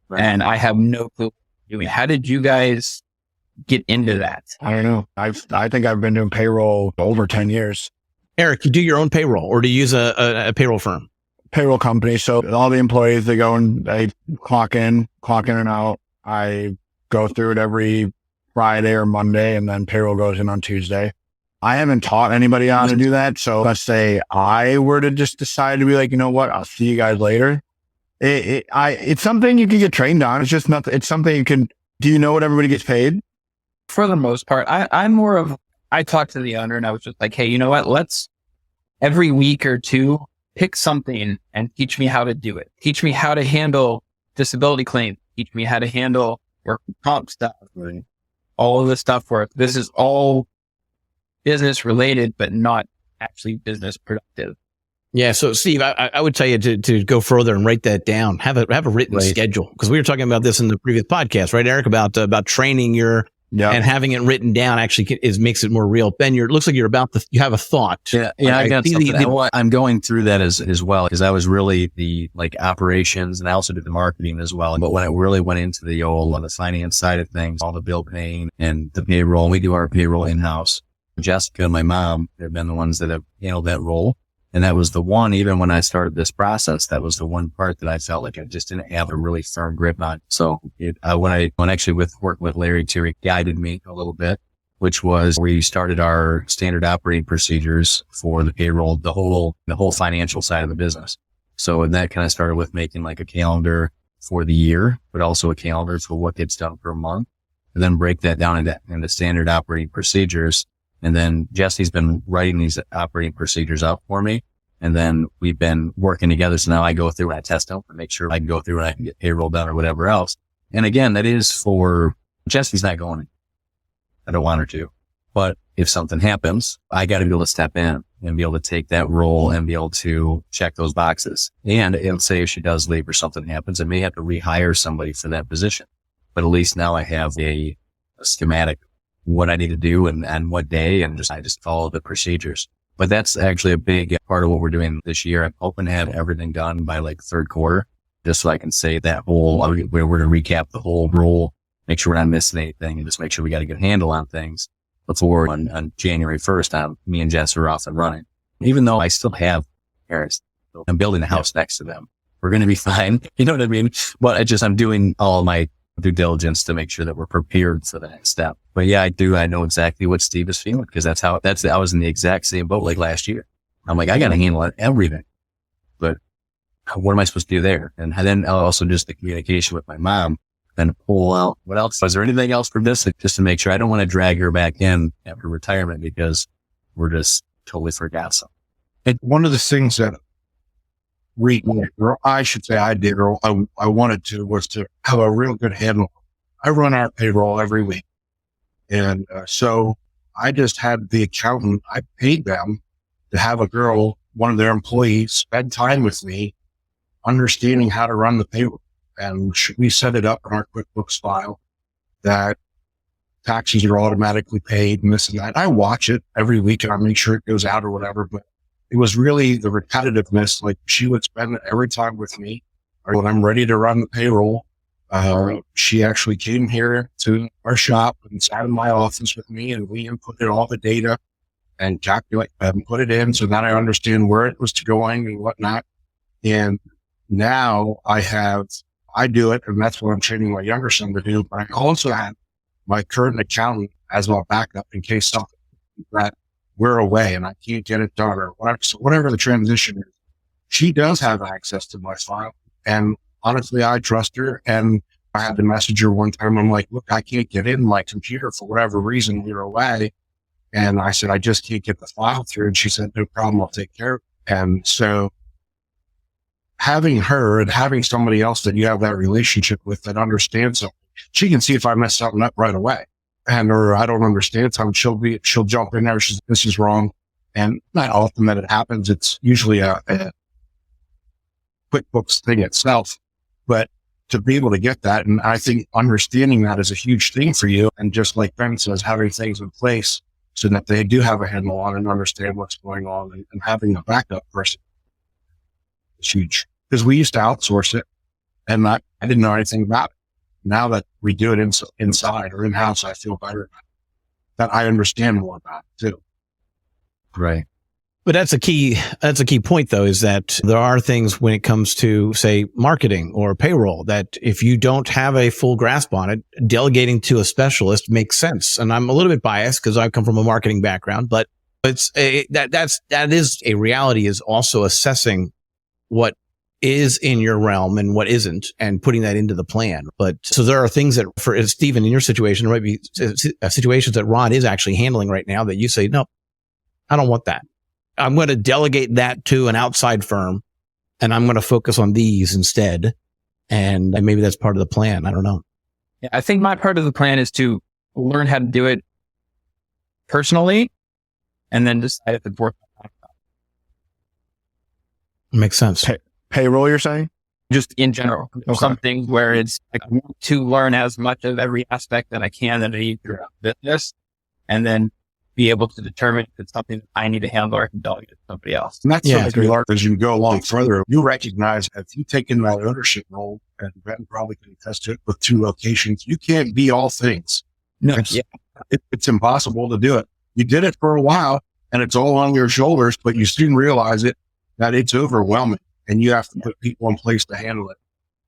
Right. And I have no clue. How did you guys get into that? I don't know. I think I've been doing payroll over 10 years. Eric, you do your own payroll, or do you use a payroll firm? Payroll company. So all the employees, they go and they clock in and out. I go through it every Friday or Monday, and then payroll goes in on Tuesday. I haven't taught anybody how to do that. So let's say I were to just decide to be like, you know what, I'll see you guys later. It's something you can get trained on. It's just nothing. It's something you can. Do you know what everybody gets paid? For the most part, I'm more of. I talked to the owner and I was just like, hey, you know what? Let's every week or 2 pick something and teach me how to do it. Teach me how to handle disability claims. Teach me how to handle work comp stuff. Right. All of the stuff where this is all business related, but not actually business productive. Yeah. So Steve, I would tell you to go further and write that down. Have a written Right. schedule, because we were talking about this in the previous podcast, right, Eric? About training and having it written down actually makes it more real. Ben, looks like you have a thought. Yeah. I got something. I'm going through that as well, because I was really the operations, and I also did the marketing as well. But when it really went into the finance side of things, all the bill paying and the payroll, we do our payroll in-house. Jessica and my mom, they've been the ones that have handled that role. And that was the one, even when I started this process, that was the one part that I felt like I just didn't have a really firm grip on. So when worked with Larry too, he guided me a little bit, which was we started our standard operating procedures for the payroll, the whole financial side of the business. So that kind of started with making like a calendar for the year, but also a calendar for what gets done per month, and then break that down into standard operating procedures. And then Jesse's been writing these operating procedures up for me. And then we've been working together. So now I go through and I test them and make sure I can go through and I can get payroll done or whatever else. And again, that is for Jesse's not going. I don't want her to. But if something happens, I got to be able to step in and be able to take that role and be able to check those boxes. And let's say if she does leave or something happens, I may have to rehire somebody for that position. But at least now I have a schematic, what I need to do and what day, and I just follow the procedures. But that's actually a big part of what we're doing this year. I'm hoping to have everything done by like third quarter, just so I can say that we're going to recap the whole role, make sure we're not missing anything, and just make sure we got a good handle on things before on January 1st, me and Jess are off and running. Even though I still have parents, I'm building a house next to them. We're going to be fine. You know what I mean? But I'm doing all my due diligence to make sure that we're prepared for the next step. But yeah, I know exactly what Steve is feeling, because I was in the exact same boat like last year. I'm like, I got to handle everything, but what am I supposed to do there? And then also just the communication with my mom, then pull out what else? Was there anything else from this? Just to make sure I don't want to drag her back in after retirement because we're just totally forgot something. And one of the things that I did, or I wanted to, was to have a real good handle. I run our payroll every week. And so I just had the accountant, I paid them to have one of their employees, spend time with me, understanding how to run the payroll. And we set it up in our QuickBooks file that taxes are automatically paid and this and that. I watch it every week and I make sure it goes out or whatever, but it was really the repetitiveness. Like, she would spend every time with me, or when I'm ready to run the payroll, she actually came here to our shop and sat in my office with me, and we inputted all the data and calculate and put it in so that I understand where it was going and whatnot. And now I do it, and that's what I'm training my younger son to do. But I also have my current accountant as my backup in case something that we're away and I can't get it done or whatever. So whatever the transition is, she does have access to my file. And honestly, I trust her. And I had to message her one time. I'm like, look, I can't get in my computer for whatever reason. You're away. And I said, I just can't get the file through. And she said, no problem. I'll take care of it. And so having her and having somebody else that you have that relationship with that understands something, she can see if I mess something up right away. Or I don't understand something, she'll jump in there. This is wrong. And not often that it happens. It's usually a QuickBooks thing itself, but to be able to get that. And I think understanding that is a huge thing for you. And just like Ben says, having things in place so that they do have a handle on and understand what's going on, and having a backup person is huge, because we used to outsource it and I didn't know anything about it. Now that we do it inside or in-house, I feel better that I understand more about it too. Right. But that's a key point, though, is that there are things when it comes to, say, marketing or payroll, that if you don't have a full grasp on it, delegating to a specialist makes sense. And I'm a little bit biased because I come from a marketing background, but that is a reality, is also assessing what is in your realm and what isn't, and putting that into the plan. But so there are things that, for Stephen, in your situation, there might be situations that Ron is actually handling right now that you say, no, I don't want that. I'm going to delegate that to an outside firm, and I'm going to focus on these instead. And maybe that's part of the plan. I don't know. Yeah, I think my part of the plan is to learn how to do it personally, and then decide if it's worth it. Makes sense. Payroll, you're saying? Just in general. Okay. Something where it's like, I want to learn as much of every aspect that I can that I need throughout business, and then be able to determine if it's something that I need to handle or I can delegate it to somebody else. And that's Yeah, something you learn as you go along further. You recognize if you take in that ownership role, and Ben probably can attest to it with 2 locations, you can't be all things. No, It's impossible to do it. You did it for a while and it's all on your shoulders, but you soon realize that it's overwhelming and you have to put people in place to handle it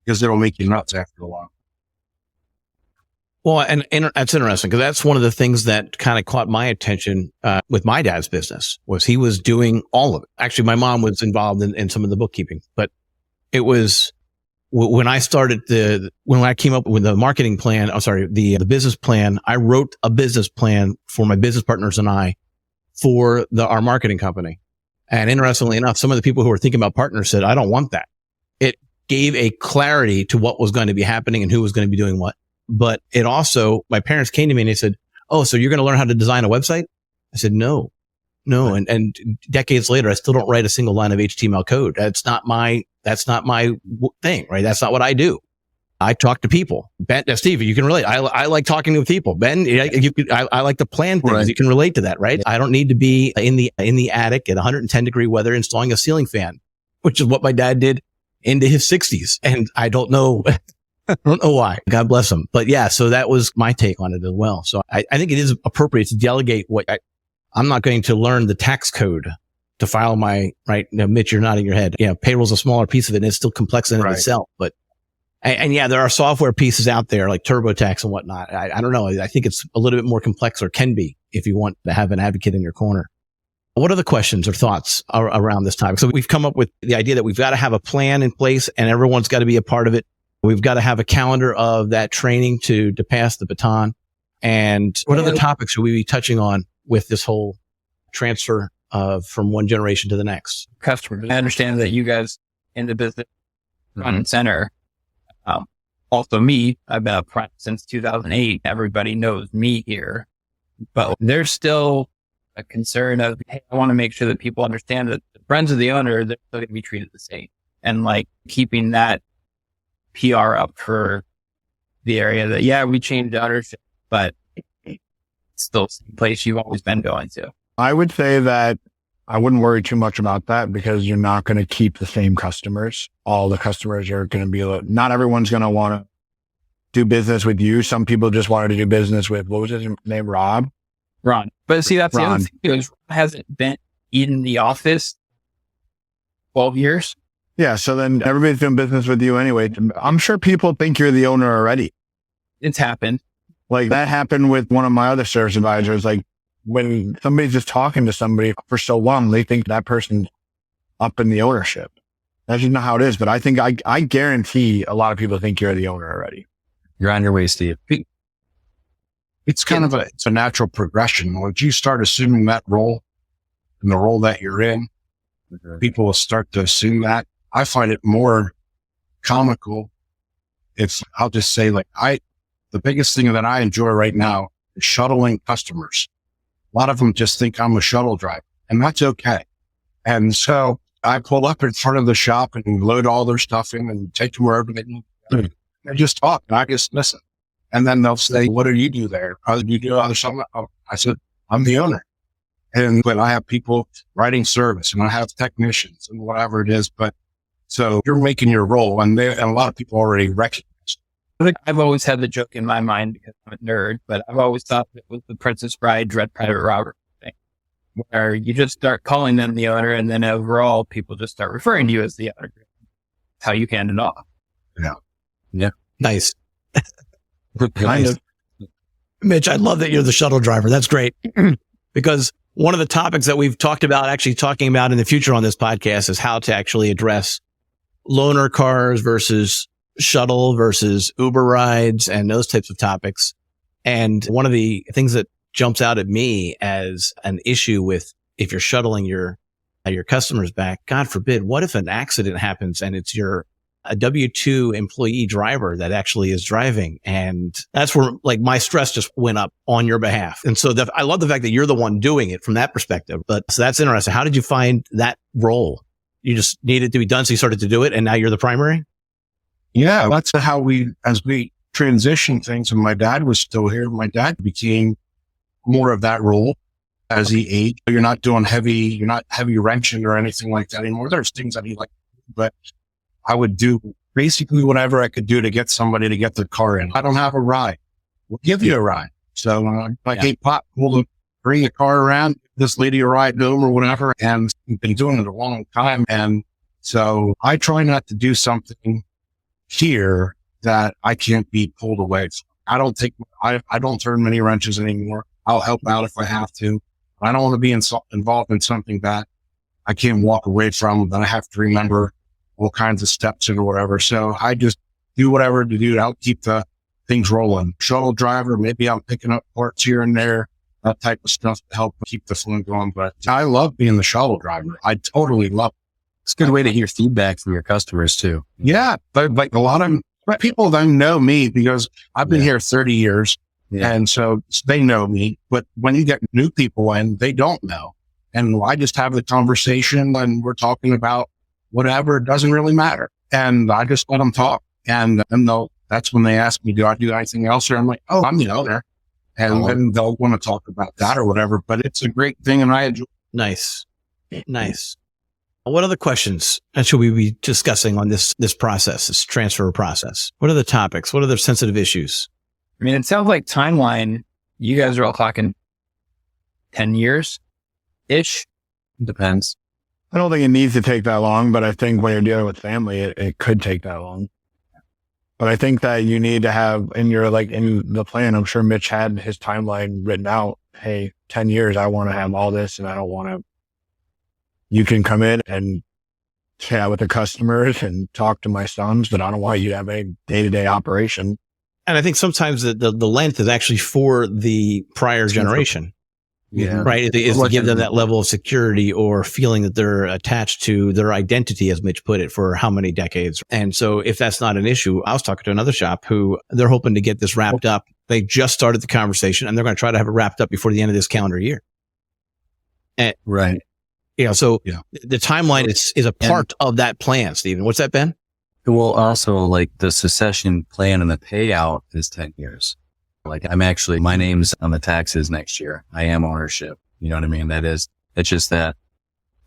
because it'll make you nuts after a while. Well, and that's interesting because that's one of the things that kind of caught my attention with my dad's business was he was doing all of it. Actually, my mom was involved in some of the bookkeeping, but it was when I started when I came up with the marketing plan, the business plan, I wrote a business plan for my business partners and I for our marketing company. And interestingly enough, some of the people who were thinking about partners said, I don't want that. It gave a clarity to what was going to be happening and who was going to be doing what. But it also, my parents came to me and they said, oh, so you're going to learn how to design a website? I said, no. And decades later, I still don't write a single line of HTML code. That's not my thing, right? That's not what I do. I talk to people. Ben, Steve, you can relate. I like talking to people. Ben, I like to plan things. Right. You can relate to that, right? I don't need to be in the attic at 110-degree weather installing a ceiling fan, which is what my dad did into his 60s. And I don't know. I don't know why. God bless him. But yeah, so that was my take on it as well. So I think it is appropriate to delegate I'm not going to learn the tax code to file my, right? Now, Mitch, you're nodding your head. Yeah, payroll's a smaller piece of it and it's still complex in and of itself. But, and yeah, there are software pieces out there like TurboTax and whatnot. I don't know. I think it's a little bit more complex or can be if you want to have an advocate in your corner. What are the questions or thoughts around this topic? So we've come up with the idea that we've got to have a plan in place and everyone's got to be a part of it. We've got to have a calendar of that training to pass the baton. And what other topics should we be touching on with this whole transfer from one generation to the next? Customers. I understand that you guys in the business front and center. Also me, I've been up front since 2008. Everybody knows me here, but there's still a concern of, hey, I want to make sure that people understand that the friends of the owner, they're still going to be treated the same. And like keeping that PR up for the area that, yeah, we changed ownership, but it's still the same place you've always been going to. I would say that I wouldn't worry too much about that because you're not going to keep the same customers. All the customers are going to be, not everyone's going to want to do business with you. Some people just wanted to do business with, what was his name? Ron. But see, that's the other thing is Ron hasn't been in the office 12 years. Yeah. So then everybody's doing business with you anyway. I'm sure people think you're the owner already. It's happened. Like that happened with one of my other service advisors. Like when somebody's just talking to somebody for so long, they think that person's up in the ownership. That's just not how it is. But I think I guarantee a lot of people think you're the owner already. You're on your way, Steve. It's kind of it's a natural progression. Once you start assuming that role and the role that you're in, people will start to assume that. I find it more comical. I'll just say the biggest thing that I enjoy right now is shuttling customers. A lot of them just think I'm a shuttle driver and that's okay. And so I pull up in front of the shop and load all their stuff in and take them wherever they need to. They just talk and I just listen. And then they'll say, what do you do there? Do you do other something? I said, I'm the owner. And when I have people writing service and I have technicians and whatever it is, but so you're making your role and a lot of people already recognize it. I think I've always had the joke in my mind because I'm a nerd, but I've always thought it was the Princess Bride, Dread Pirate Robert thing, where you just start calling them the owner and then overall people just start referring to you as the owner. How you hand it off. Yeah. Nice. Kind of. Mitch, I love that you're the shuttle driver. That's great. Because one of the topics that we've talking about in the future on this podcast is how to actually address loaner cars versus shuttle versus Uber rides and those types of topics. And one of the things that jumps out at me as an issue with if you're shuttling your customers back, God forbid, what if an accident happens and it's a W-2 employee driver that actually is driving. And that's where like my stress just went up on your behalf. And so I love the fact that you're the one doing it from that perspective. But so that's interesting. How did you find that role you just needed to be done. So you started to do it and now you're the primary? Yeah, that's how as we transitioned things, and my dad was still here, my dad became more of that role as he aged. You're not heavy wrenching or anything like that anymore. There's things that he liked, but I would do basically whatever I could do to get somebody to get their car in. I don't have a ride. We'll give you a ride. So hey, Pop, we'll bring the car around, this lady a ride home or whatever. And we've been doing it a long time. And so I try not to do something here that I can't be pulled away from. I don't turn many wrenches anymore. I'll help out if I have to. I don't want to be involved in something that I can't walk away from, that I have to remember all kinds of steps or whatever. So I just do whatever to do to help keep the things rolling. Shuttle driver, maybe I'm picking up parts here and there, that type of stuff to help keep the flow going. But I love being the shuttle driver. I totally love it. It's a good way to hear feedback from your customers too. Yeah. But like a lot of people don't know me because I've been here 30 years. Yeah. And so they know me, but when you get new people in, they don't know. And I just have the conversation and we're talking about whatever. It doesn't really matter. And I just let them talk. And that's when they ask me, do I do anything else? Or I'm like, oh, I'm the owner. And then they'll want to talk about that or whatever, but it's a great thing. And I enjoy. Nice. What other questions should we be discussing on this process, this transfer process? What are the topics? What are the sensitive issues? I mean, it sounds like timeline, you guys are all talking 10 years-ish. Depends. I don't think it needs to take that long, but I think when you're dealing with family, it could take that long. But I think that you need to have in the plan, I'm sure Mitch had his timeline written out. Hey, 10 years, I want to have all this and I don't want to. You can come in and chat with the customers and talk to my sons, but I don't want you to have a day-to-day operation. And I think sometimes the length is actually for the prior generation. Yeah. Right. Is to give them that level of security or feeling that they're attached to their identity, as Mitch put it, for how many decades. And so if that's not an issue, I was talking to another shop who they're hoping to get this wrapped up. They just started the conversation and they're going to try to have it wrapped up before the end of this calendar year. And, right. So the timeline is a part of that plan, Stephen. What's that, Ben? Well, also like the succession plan and the payout is 10 years. Like my name's on the taxes next year. I am ownership. You know what I mean? It's just that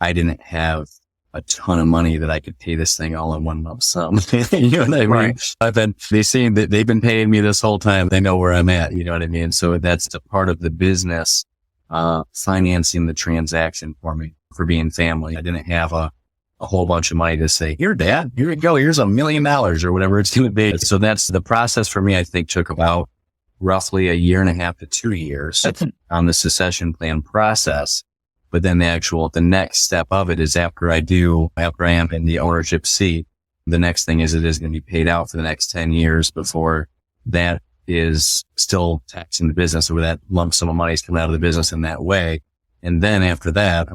I didn't have a ton of money that I could pay this thing all in one lump sum. You know what I mean? Right. They've been paying me this whole time. They know where I'm at. You know what I mean? So that's a part of the business, financing the transaction for me for being family. I didn't have a whole bunch of money to say, here, Dad, here you go. Here's $1 million or whatever it's going to be. So that's the process for me. I think took about roughly 1.5 years to 2 years on the succession plan process. But then the next step of it is after I am in the ownership seat, the next thing is it is going to be paid out for the next 10 years before that is still taxing the business, or that lump sum of money is coming out of the business in that way. And then after that,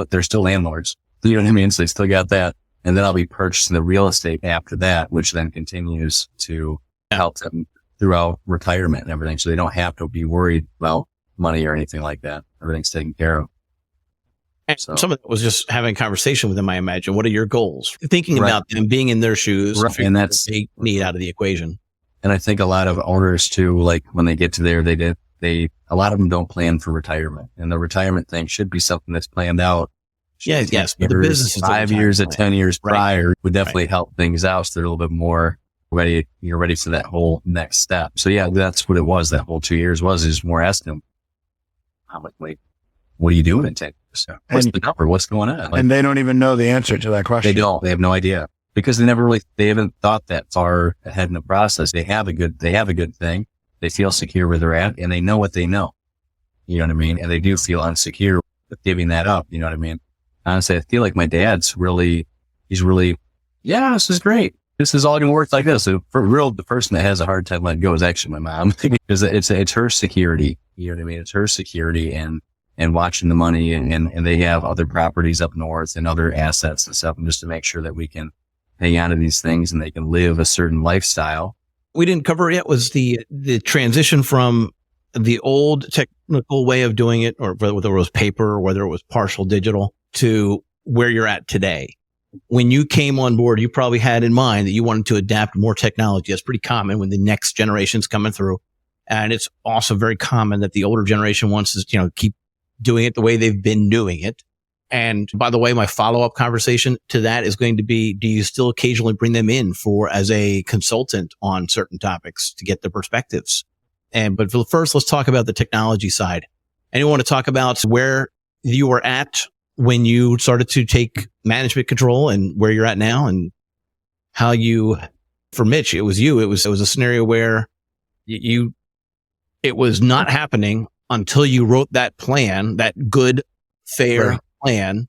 they're still landlords. You know what I mean? So they still got that. And then I'll be purchasing the real estate after that, which then continues to help them throughout retirement and everything. So they don't have to be worried about money or anything like that. Everything's taken care of. So some of it was just having a conversation with them, I imagine. What are your goals? Thinking about them, being in their shoes, and that's what they need out of the equation. And I think a lot of owners too, like when they get to there, a lot of them don't plan for retirement, and the retirement thing should be something that's planned out. Yes. But the business is 5 years to 10 years prior would definitely help things out. So they're a little bit more ready. You're ready for that whole next step. So yeah, that's what it was. That whole 2 years is more asking them, how much, what are you doing in 10 years? What's the number? What's going on? And they don't even know the answer to that question. They don't. They have no idea because they haven't thought that far ahead in the process. They have a good thing. They feel secure where they're at and they know what they know. You know what I mean? And they do feel unsecure with giving that up. You know what I mean? Honestly, I feel like my dad's this is great. This is all going to work like this. So for real, the person that has a hard time letting go is actually my mom because it's her security. You know what I mean? It's her security and watching the money and they have other properties up north and other assets and stuff, and just to make sure that we can hang on to these things and they can live a certain lifestyle. We didn't cover yet was the transition from the old technical way of doing it, or whether it was paper or whether it was partial digital, to where you're at today. When you came on board, you probably had in mind that you wanted to adapt more technology. That's pretty common when the next generation's coming through. And it's also very common that the older generation wants to, keep doing it the way they've been doing it. And by the way, my follow-up conversation to that is going to be, do you still occasionally bring them in as a consultant on certain topics to get the perspectives? But first, let's talk about the technology side. Anyone want to talk about where you were at when you started to take management control and where you're at now, and how for Mitch, it was a scenario where it was not happening until you wrote that plan, that good, fair plan.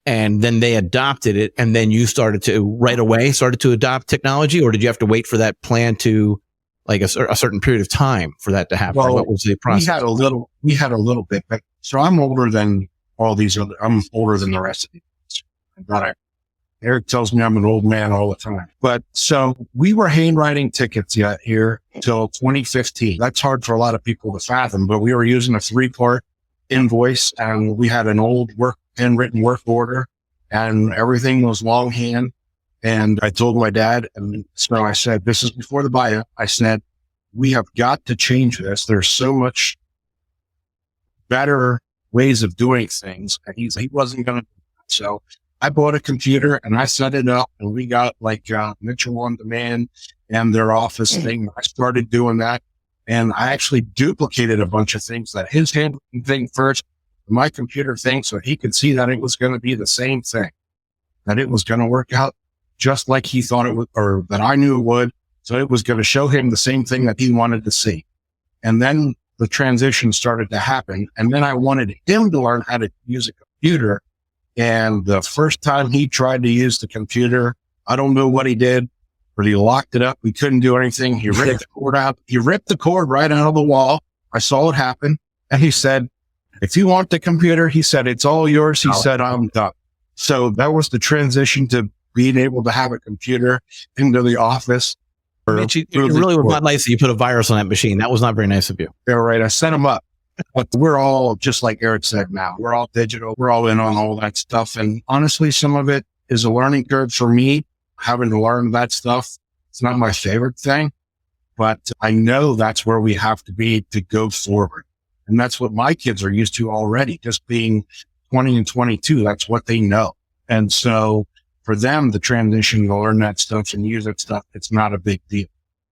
And then they adopted it. And then you started to adopt technology, or did you have to wait for that plan to like a certain period of time for that to happen? Well, what was the process? We had a little bit, but so I'm older than I'm older than the rest of you. Eric tells me I'm an old man all the time. But so we were handwriting tickets here till 2015. That's hard for a lot of people to fathom, but we were using a 3-part invoice, and we had an old handwritten work order, and everything was longhand. And I told my dad, and so I said, this is before the buyout. I said, we have got to change this. There's so much better ways of doing things. And he wasn't going to. So I bought a computer and I set it up, and we got like Mitchell on Demand and their office thing. I started doing that, and I actually duplicated a bunch of things, that his handwritten thing first, my computer thing, so he could see that it was going to be the same thing, that it was going to work out just like he thought it would, or that I knew it would. So it was going to show him the same thing that he wanted to see. And then the transition started to happen. And then I wanted him to learn how to use a computer. And the first time he tried to use the computer, I don't know what he did, but he locked it up. We couldn't do anything. He ripped the cord out. He ripped the cord right out of the wall. I saw it happen. And he said, if you want the computer, he said, it's all yours. He said, I'm done. So that was the transition to being able to have a computer into the office. Mitch, it really was not nice that you put a virus on that machine. That was not very nice of you. Yeah, right. I set them up. But we're all, just like Eric said now, we're all digital. We're all in on all that stuff. And honestly, some of it is a learning curve for me, having to learn that stuff. It's not my favorite thing, but I know that's where we have to be to go forward. And that's what my kids are used to already, just being 20 and 22. That's what they know. And so for them, the transition to learn that stuff and use that stuff, it's not a big deal.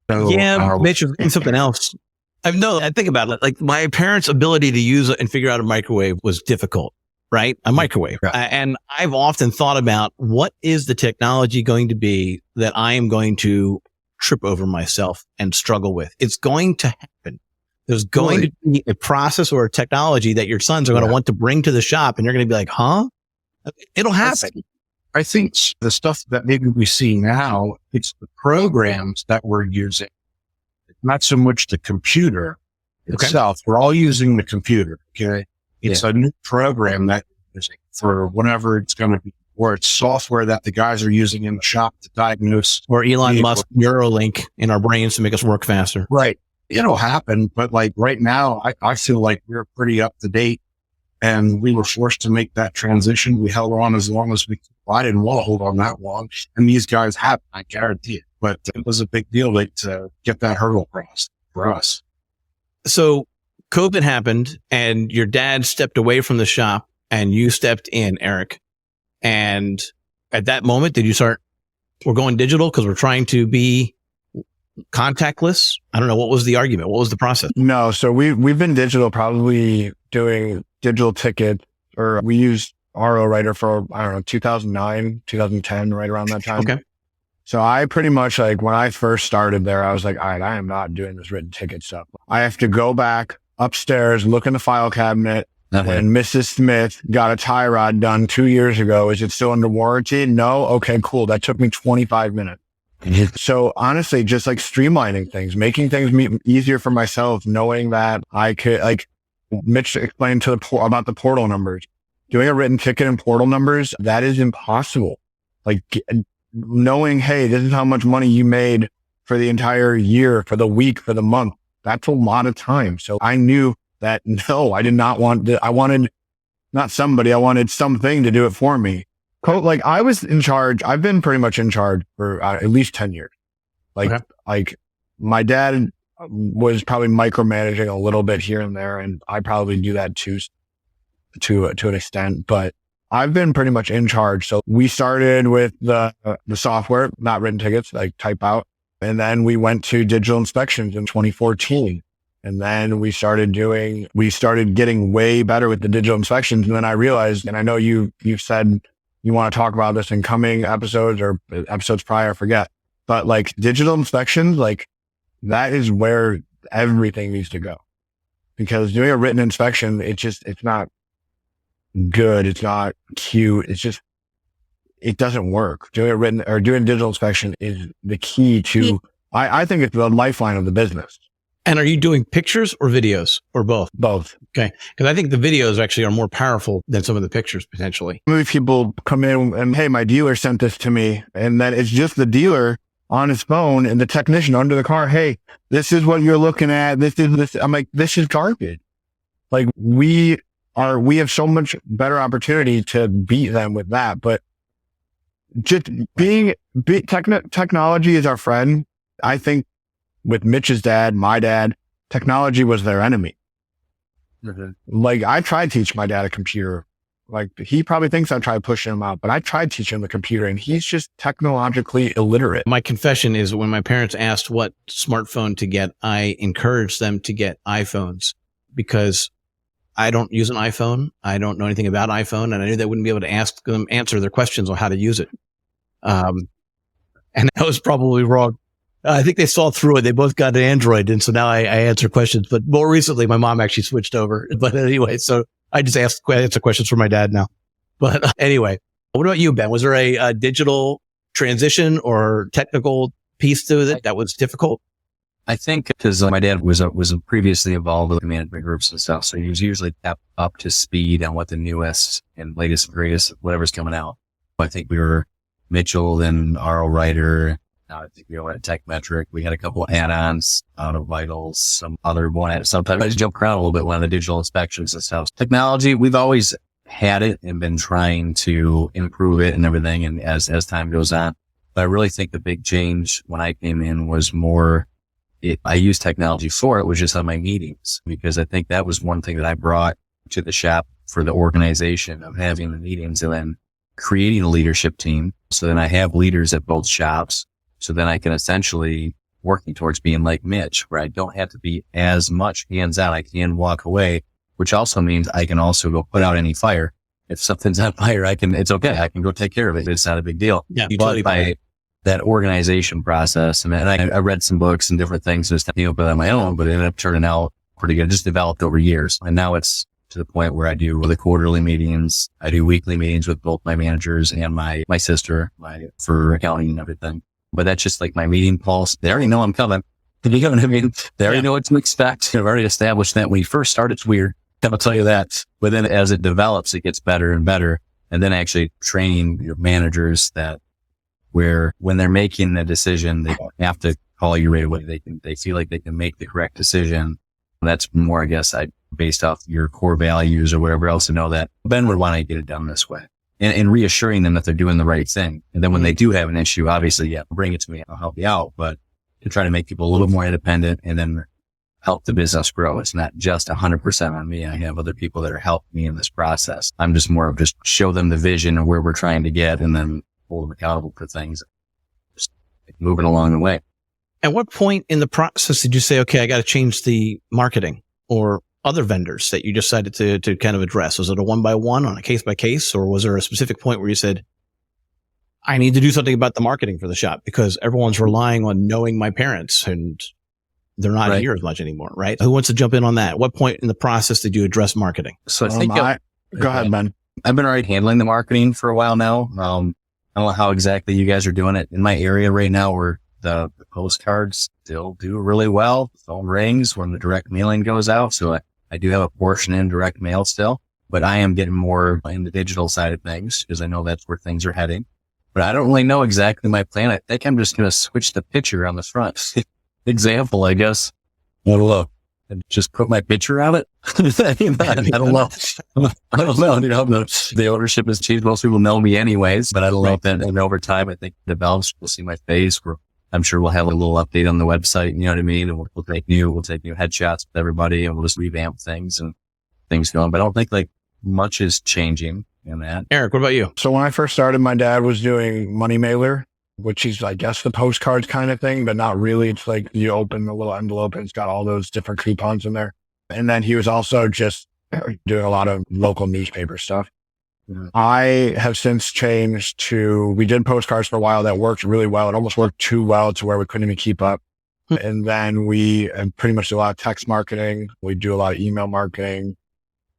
So, Mitch, and something else. I think about it. Like my parents' ability to use it and figure out a microwave was difficult, right? A microwave. Yeah. And I've often thought about, what is the technology going to be that I am going to trip over myself and struggle with? It's going to happen. There's going to be a process or a technology that your sons are going to want to bring to the shop, and you're going to be like, huh? It'll happen. I think the stuff that maybe we see now, it's the programs that we're using, not so much the computer itself. We're all using the computer. Okay. It's a new program that is for whatever it's going to be, or it's software that the guys are using in the shop to diagnose. Or Elon Musk Neuralink in our brains to make us work faster. Right. It'll happen. But like right now, I feel like we're pretty up to date, and we were forced to make that transition. We held on as long as we could. I didn't want to hold on that long, and these guys have, I guarantee it. But it was a big deal to get that hurdle crossed for us. So COVID happened, and your dad stepped away from the shop and you stepped in, Eric. And at that moment, did you start, we're going digital because we're trying to be contactless? I don't know. What was the argument? What was the process? No. So we've been digital, probably doing digital ticket, or we used RO Writer for, 2009, 2010, right around that time. Okay. So I pretty much, like, when I first started there, I was like, all right, I am not doing this written ticket stuff. I have to go back upstairs, look in the file cabinet, and Mrs. Smith got a tie rod done 2 years ago. Is it still under warranty? No. Okay, cool. That took me 25 minutes. So honestly, just like streamlining things, making things easier for myself, knowing that I could, like Mitch explained about the portal numbers. Doing a written ticket and portal numbers, that is impossible. Like knowing, hey, this is how much money you made for the entire year, for the week, for the month. That's a lot of time. So I knew that, no, I did not want to, I wanted something to do it for me. Like I was in charge. I've been pretty much in charge for at least 10 years. Like my dad was probably micromanaging a little bit here and there, and I probably do that too, to an extent, but I've been pretty much in charge. So we started with the software, not written tickets, like type out. And then we went to digital inspections in 2014. And then we started getting way better with the digital inspections. And then I realized, and I know you've said you want to talk about this in coming episodes or episodes prior, I forget, but like digital inspections, like that is where everything needs to go, because doing a written inspection, it's not good. It's not cute. It doesn't work. Doing digital inspection is the key to, I think it's the lifeline of the business. And are you doing pictures or videos or both? Both. Okay. Because I think the videos actually are more powerful than some of the pictures potentially. Maybe people come in and, hey, my dealer sent this to me. And then it's just the dealer on his phone and the technician under the car. Hey, this is what you're looking at. This. I'm like, this is garbage. Like we have so much better opportunity to beat them with that. But just technology is our friend. I think with Mitch's dad, my dad, technology was their enemy. Mm-hmm. Like I tried to teach my dad a computer. Like he probably thinks I tried pushing him out, but I tried teaching him the computer and he's just technologically illiterate. My confession is when my parents asked what smartphone to get, I encouraged them to get iPhones because I don't use an iPhone. I don't know anything about iPhone, and I knew they wouldn't be able to answer their questions on how to use it. And that was probably wrong. I think they saw through it. They both got an Android. And so now I answer questions, but more recently, my mom actually switched over. But anyway, so I just answer questions for my dad now. But anyway, what about you, Ben? Was there a digital transition or technical piece to it that was difficult? I think because my dad was previously involved with management groups and stuff. So he was usually up to speed on what the newest and latest and greatest, whatever's coming out. I think we were Mitchell, then R.O. Ryder. I think we were at Tech Metric. We had a couple of add-ons out of Vitals, some other one. Sometimes I just jump around a little bit when the digital inspections and stuff. Technology, we've always had it and been trying to improve it and everything. And as time goes on, but I really think the big change when I came in was more, I used technology for it was just on my meetings, because I think that was one thing that I brought to the shop for the organization of having the meetings and then creating a leadership team. So then I have leaders at both shops. So then I can essentially working towards being like Mitch, where I don't have to be as much hands on. I can walk away, which also means I can also go put out any fire. If something's on fire, it's okay. I can go take care of it. It's not a big deal. Yeah, but by that organization process, and I read some books and different things just on my own, but it ended up turning out pretty good. Just developed over years. And now it's to the point where I do the quarterly meetings. I do weekly meetings with both my managers and my sister, for accounting and everything. But that's just like my meeting pulse. They already know I'm coming. You know what I mean? They already know what to expect. I've already established that. When you first start, it's weird. I'll tell you that. But then as it develops, it gets better and better. And then actually training your managers that where when they're making a decision, they don't have to call you right away. They feel like they can make the correct decision. That's more, I guess, based off your core values or whatever else, to know that Ben would want to get it done this way. And reassuring them that they're doing the right thing. And then when they do have an issue, obviously, bring it to me. I'll help you out. But to try to make people a little more independent and then help the business grow. It's not just 100% on me. I have other people that are helping me in this process. I'm just more of just show them the vision of where we're trying to get and then hold them accountable for things. Just moving along the way. At what point in the process did you say, okay, I got to change the marketing or other vendors that you decided to kind of address? Was it a one by one on a case by case, or was there a specific point where you said, I need to do something about the marketing for the shop because everyone's relying on knowing my parents and they're not here as much anymore, right? Who wants to jump in on that? What point in the process did you address marketing? So I think go ahead, Ben. I've been already handling the marketing for a while now. I don't know how exactly you guys are doing it in my area right now, where the postcards still do really well. The phone rings when the direct mailing goes out. So I do have a portion in direct mail still, but I am getting more in the digital side of things because I know that's where things are heading. But I don't really know exactly my plan. I think I'm just going to switch the picture on the front. Example, I guess. Well, look, and just put my picture on it. I don't know. I don't know. You know, the ownership has changed. Most people know me anyways, but I don't know if that, and over time, I think develops, we'll see my face. I'm sure we'll have a little update on the website. You know what I mean? And we'll take new headshots with everybody, and we'll just revamp things and things going. But I don't think like much is changing in that. Eric, what about you? So when I first started, my dad was doing money mailer, which is, I guess, the postcards kind of thing, but not really. It's like you open a little envelope and it's got all those different coupons in there. And then he was also just doing a lot of local newspaper stuff. Mm-hmm. I have since changed to, we did postcards for a while that worked really well. It almost worked too well to where we couldn't even keep up. And then we pretty much do a lot of text marketing. We do a lot of email marketing.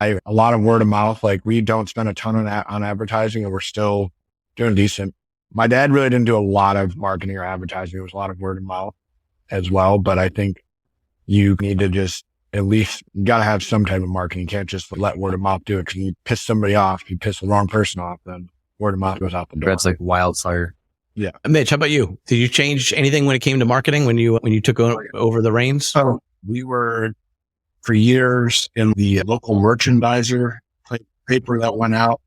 A lot of word of mouth. Like, we don't spend a ton on advertising, and we're still doing decent. My dad really didn't do a lot of marketing or advertising. It was a lot of word of mouth as well. But I think you need to just, at least, you got to have some type of marketing. You can't just let word of mouth do it. Because you piss somebody off, you piss the wrong person off, then word of mouth goes out the door. That's like wildfire. Yeah. Mitch, how about you? Did you change anything when it came to marketing when you took over the reins? So we were for years in the local merchandiser paper that went out.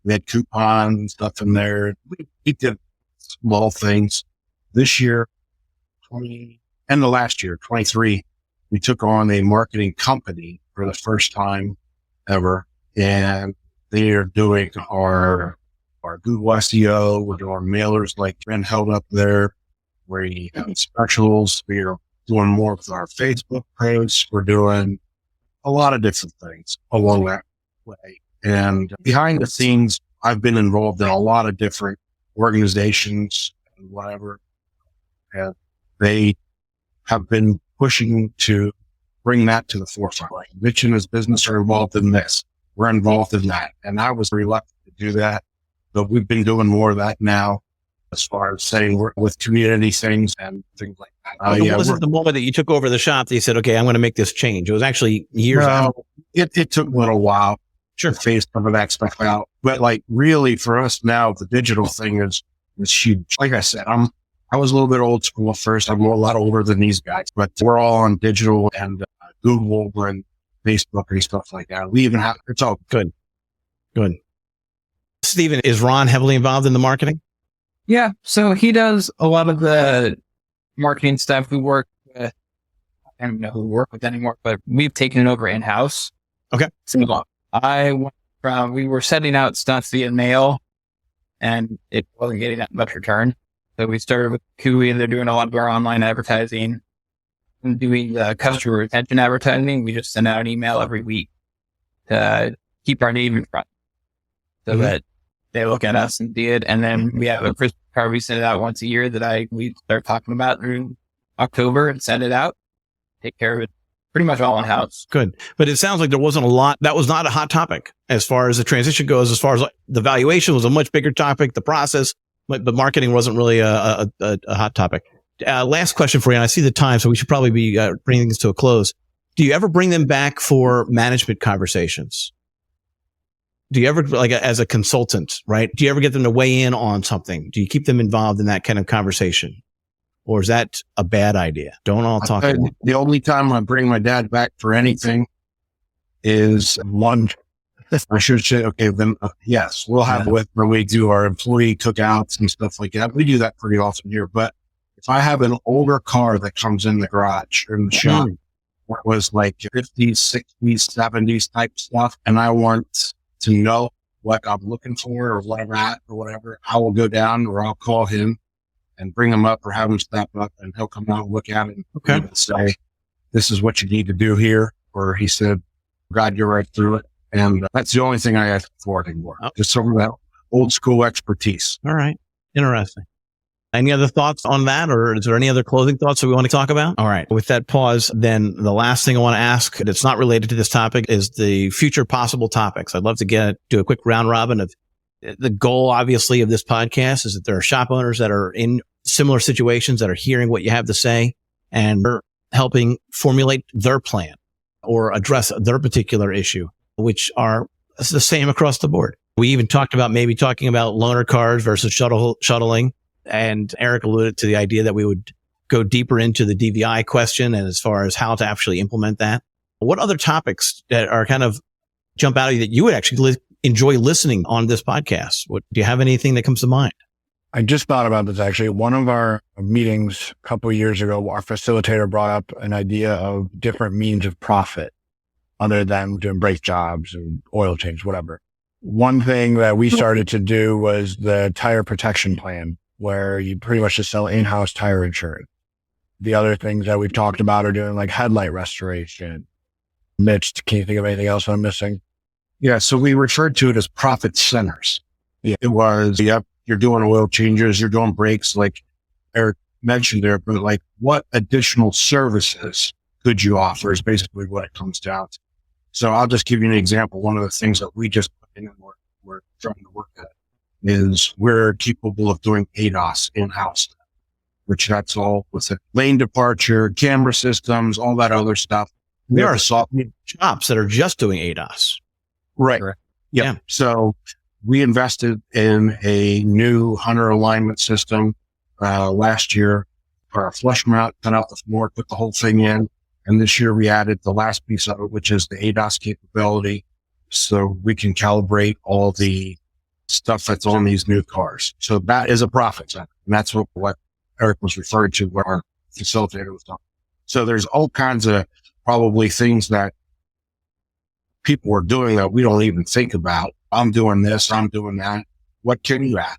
We had coupons and stuff in there. We did small things. This year, end of last year, 23, we took on a marketing company for the first time ever. And they are doing our Google SEO. We're doing mailers like Ben held up there. We have specials. We are doing more with our Facebook posts. We're doing a lot of different things along that way. And behind the scenes, I've been involved in a lot of different organizations and whatever. And they have been pushing to bring that to the forefront. Like, Mitch and his business are involved in this. We're involved in that. And I was reluctant to do that. But we've been doing more of that now, as far as saying we're with community things and things like that. What was it the moment that you took over the shop that you said, okay, I'm going to make this change? It was actually years out. It took a little while to phase some of that stuff out. But like, really for us now, the digital thing is huge. Like I said, I was a little bit old school at first. I'm a lot older than these guys, but we're all on digital and Google and Facebook and stuff like that. We even have, it's all good. Good. Steven, is Ron heavily involved in the marketing? Yeah. So he does a lot of the marketing stuff. We work with, I don't know who we work with anymore, but we've taken it over in-house. Okay. So we were sending out stuff via mail and it wasn't getting that much return. So we started with Kui, and they're doing a lot of our online advertising and doing the customer retention advertising. We just send out an email every week to keep our name in front so that they look at us and see it. And then we have a Christmas card we send it out once a year that we start talking about in October and send it out. Take care of it pretty much all in-house. Good. But it sounds like there wasn't a lot. That was not a hot topic as far as the transition goes. As far as the valuation was a much bigger topic, the process, but the marketing wasn't really a hot topic. Last question for you. And I see the time, so we should probably be bringing this to a close. Do you ever bring them back for management conversations? Do you ever, like as a consultant, right? Do you ever get them to weigh in on something? Do you keep them involved in that kind of conversation? Or is that a bad idea? Don't all talk. The only time I bring my dad back for anything is lunch. I should say, okay, then yes, we'll have with where we do our employee cookouts and stuff like that. We do that pretty often here. But if I have an older car that comes in the garage or in the shop, where it was like 50s, 60s, 70s type stuff, and I want to know what I'm looking for or whatever, I will go down or I'll call him and bring him up or have him step up, and he'll come out and look at it and say, this is what you need to do here. Or he said, God, you're right through it. And that's the only thing I ask for anymore. Just some of that old school expertise. All right. Interesting. Any other thoughts on that, or is there any other closing thoughts that we want to talk about? All right. With that pause, then the last thing I want to ask that's not related to this topic is the future possible topics. I'd love to do a quick round robin of the goal, obviously, of this podcast is that there are shop owners that are in similar situations that are hearing what you have to say and are helping formulate their plan or address their particular issue, which are the same across the board. We even talked about maybe talking about loaner cars versus shuttling. And Eric alluded to the idea that we would go deeper into the DVI question and as far as how to actually implement that. What other topics that are kind of jump out at you that you would actually enjoy listening on this podcast? Do you have anything that comes to mind? I just thought about this actually. One of our meetings a couple of years ago, our facilitator brought up an idea of different means of profit other than doing brake jobs and oil change, whatever. One thing that we started to do was the tire protection plan, where you pretty much just sell in-house tire insurance. The other things that we've talked about are doing like headlight restoration. Mitch, can you think of anything else I'm missing? Yeah. So we referred to it as profit centers. Yeah. It was, yep, you're doing oil changes, you're doing brakes, like Eric mentioned there, but like what additional services could you offer is basically what it comes down to. So I'll just give you an example. One of the things that we just put in and we're trying to work at is we're capable of doing ADAS in-house, which that's all with it. Lane departure, camera systems, all that other stuff. There are shops that are just doing ADAS. Right. Yep. Yeah. So we invested in a new Hunter alignment system last year for our flush mount, cut out the floor, put the whole thing in. And this year we added the last piece of it, which is the ADAS capability. So we can calibrate all the stuff that's on these new cars. So that is a profit center. And that's what Eric was referring to, what our facilitator was talking. So there's all kinds of probably things that people are doing that we don't even think about. I'm doing this, I'm doing that. What can you add?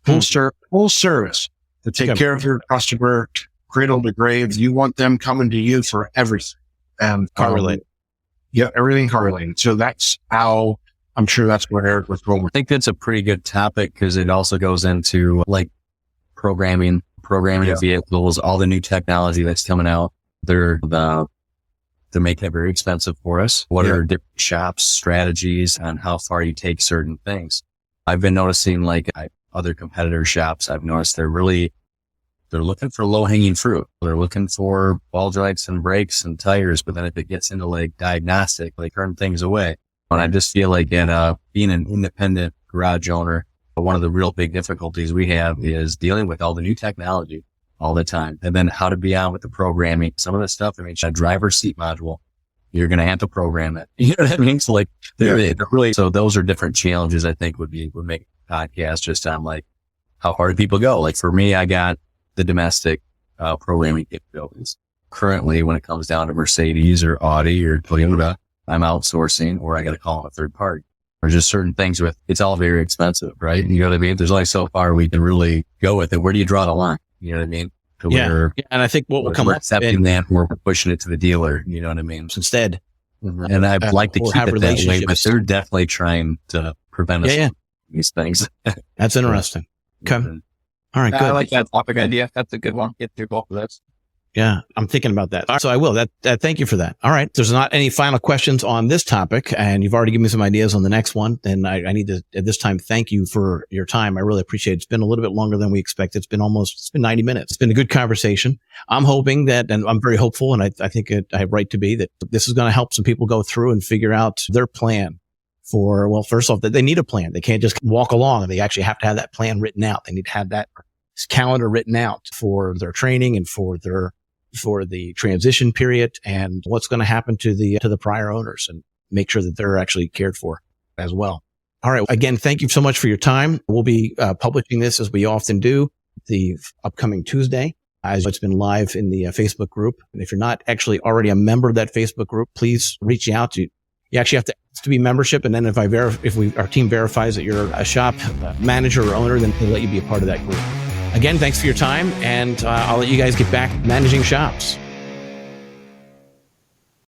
Full service to take care of your customer, cradle to grave. You want them coming to you for everything. And correlated. Yeah, everything correlated. So that's how I'm sure that's where Eric was going with. I think that's a pretty good topic because it also goes into like programming of vehicles, all the new technology that's coming out. They're making it very expensive for us. What are different shops' strategies on how far you take certain things? I've been noticing like other competitor shops, I've noticed they're looking for low hanging fruit. They're looking for ball joints and brakes and tires. But then if it gets into like diagnostic, they turn things away. And I just feel like being an independent garage owner, one of the real big difficulties we have is dealing with all the new technology all the time. And then how to be on with the programming. Some of the stuff, I mean, a driver's seat module, you're going to have to program it. You know what I mean? So like, they're really, so those are different challenges I think would make a podcast just on like how hard people go. Like for me, I got the domestic programming capabilities. Currently, when it comes down to Mercedes or Audi or Toyota, I'm outsourcing or I got to call a third party. There's just certain things it's all very expensive, right? You know what I mean? There's only so far we can really go with it. Where do you draw the line? You know what I mean? Yeah. And I think what will come up accepting that we're pushing it to the dealer. You know what I mean? Instead. And I'd like to keep it that way, but they're definitely trying to prevent us from these things. That's interesting. Okay. All right. Good. I like that topic idea. That's a good one. Get through both of those. Yeah, I'm thinking about that. So I will. Thank you for that. All right. There's not any final questions on this topic, and you've already given me some ideas on the next one. Then I need to, at this time, thank you for your time. I really appreciate it. It's been a little bit longer than we expected. It's been 90 minutes. It's been a good conversation. I'm hoping that, and I'm very hopeful, and I think I have right to be, that this is going to help some people go through and figure out their plan for, well, first off, that they need a plan. They can't just walk along. They actually have to have that plan written out. They need to have that calendar written out for their training and for the transition period and what's going to happen to the prior owners, and make sure that they're actually cared for as well. All right. Again, thank you so much for your time. We'll be publishing this as we often do the upcoming Tuesday, as it's been live in the Facebook group. And if you're not actually already a member of that Facebook group, please reach out to you. You actually have to ask to be membership. And then if our team verifies that you're a shop manager or owner, then they'll let you be a part of that group. Again, thanks for your time, and I'll let you guys get back managing shops.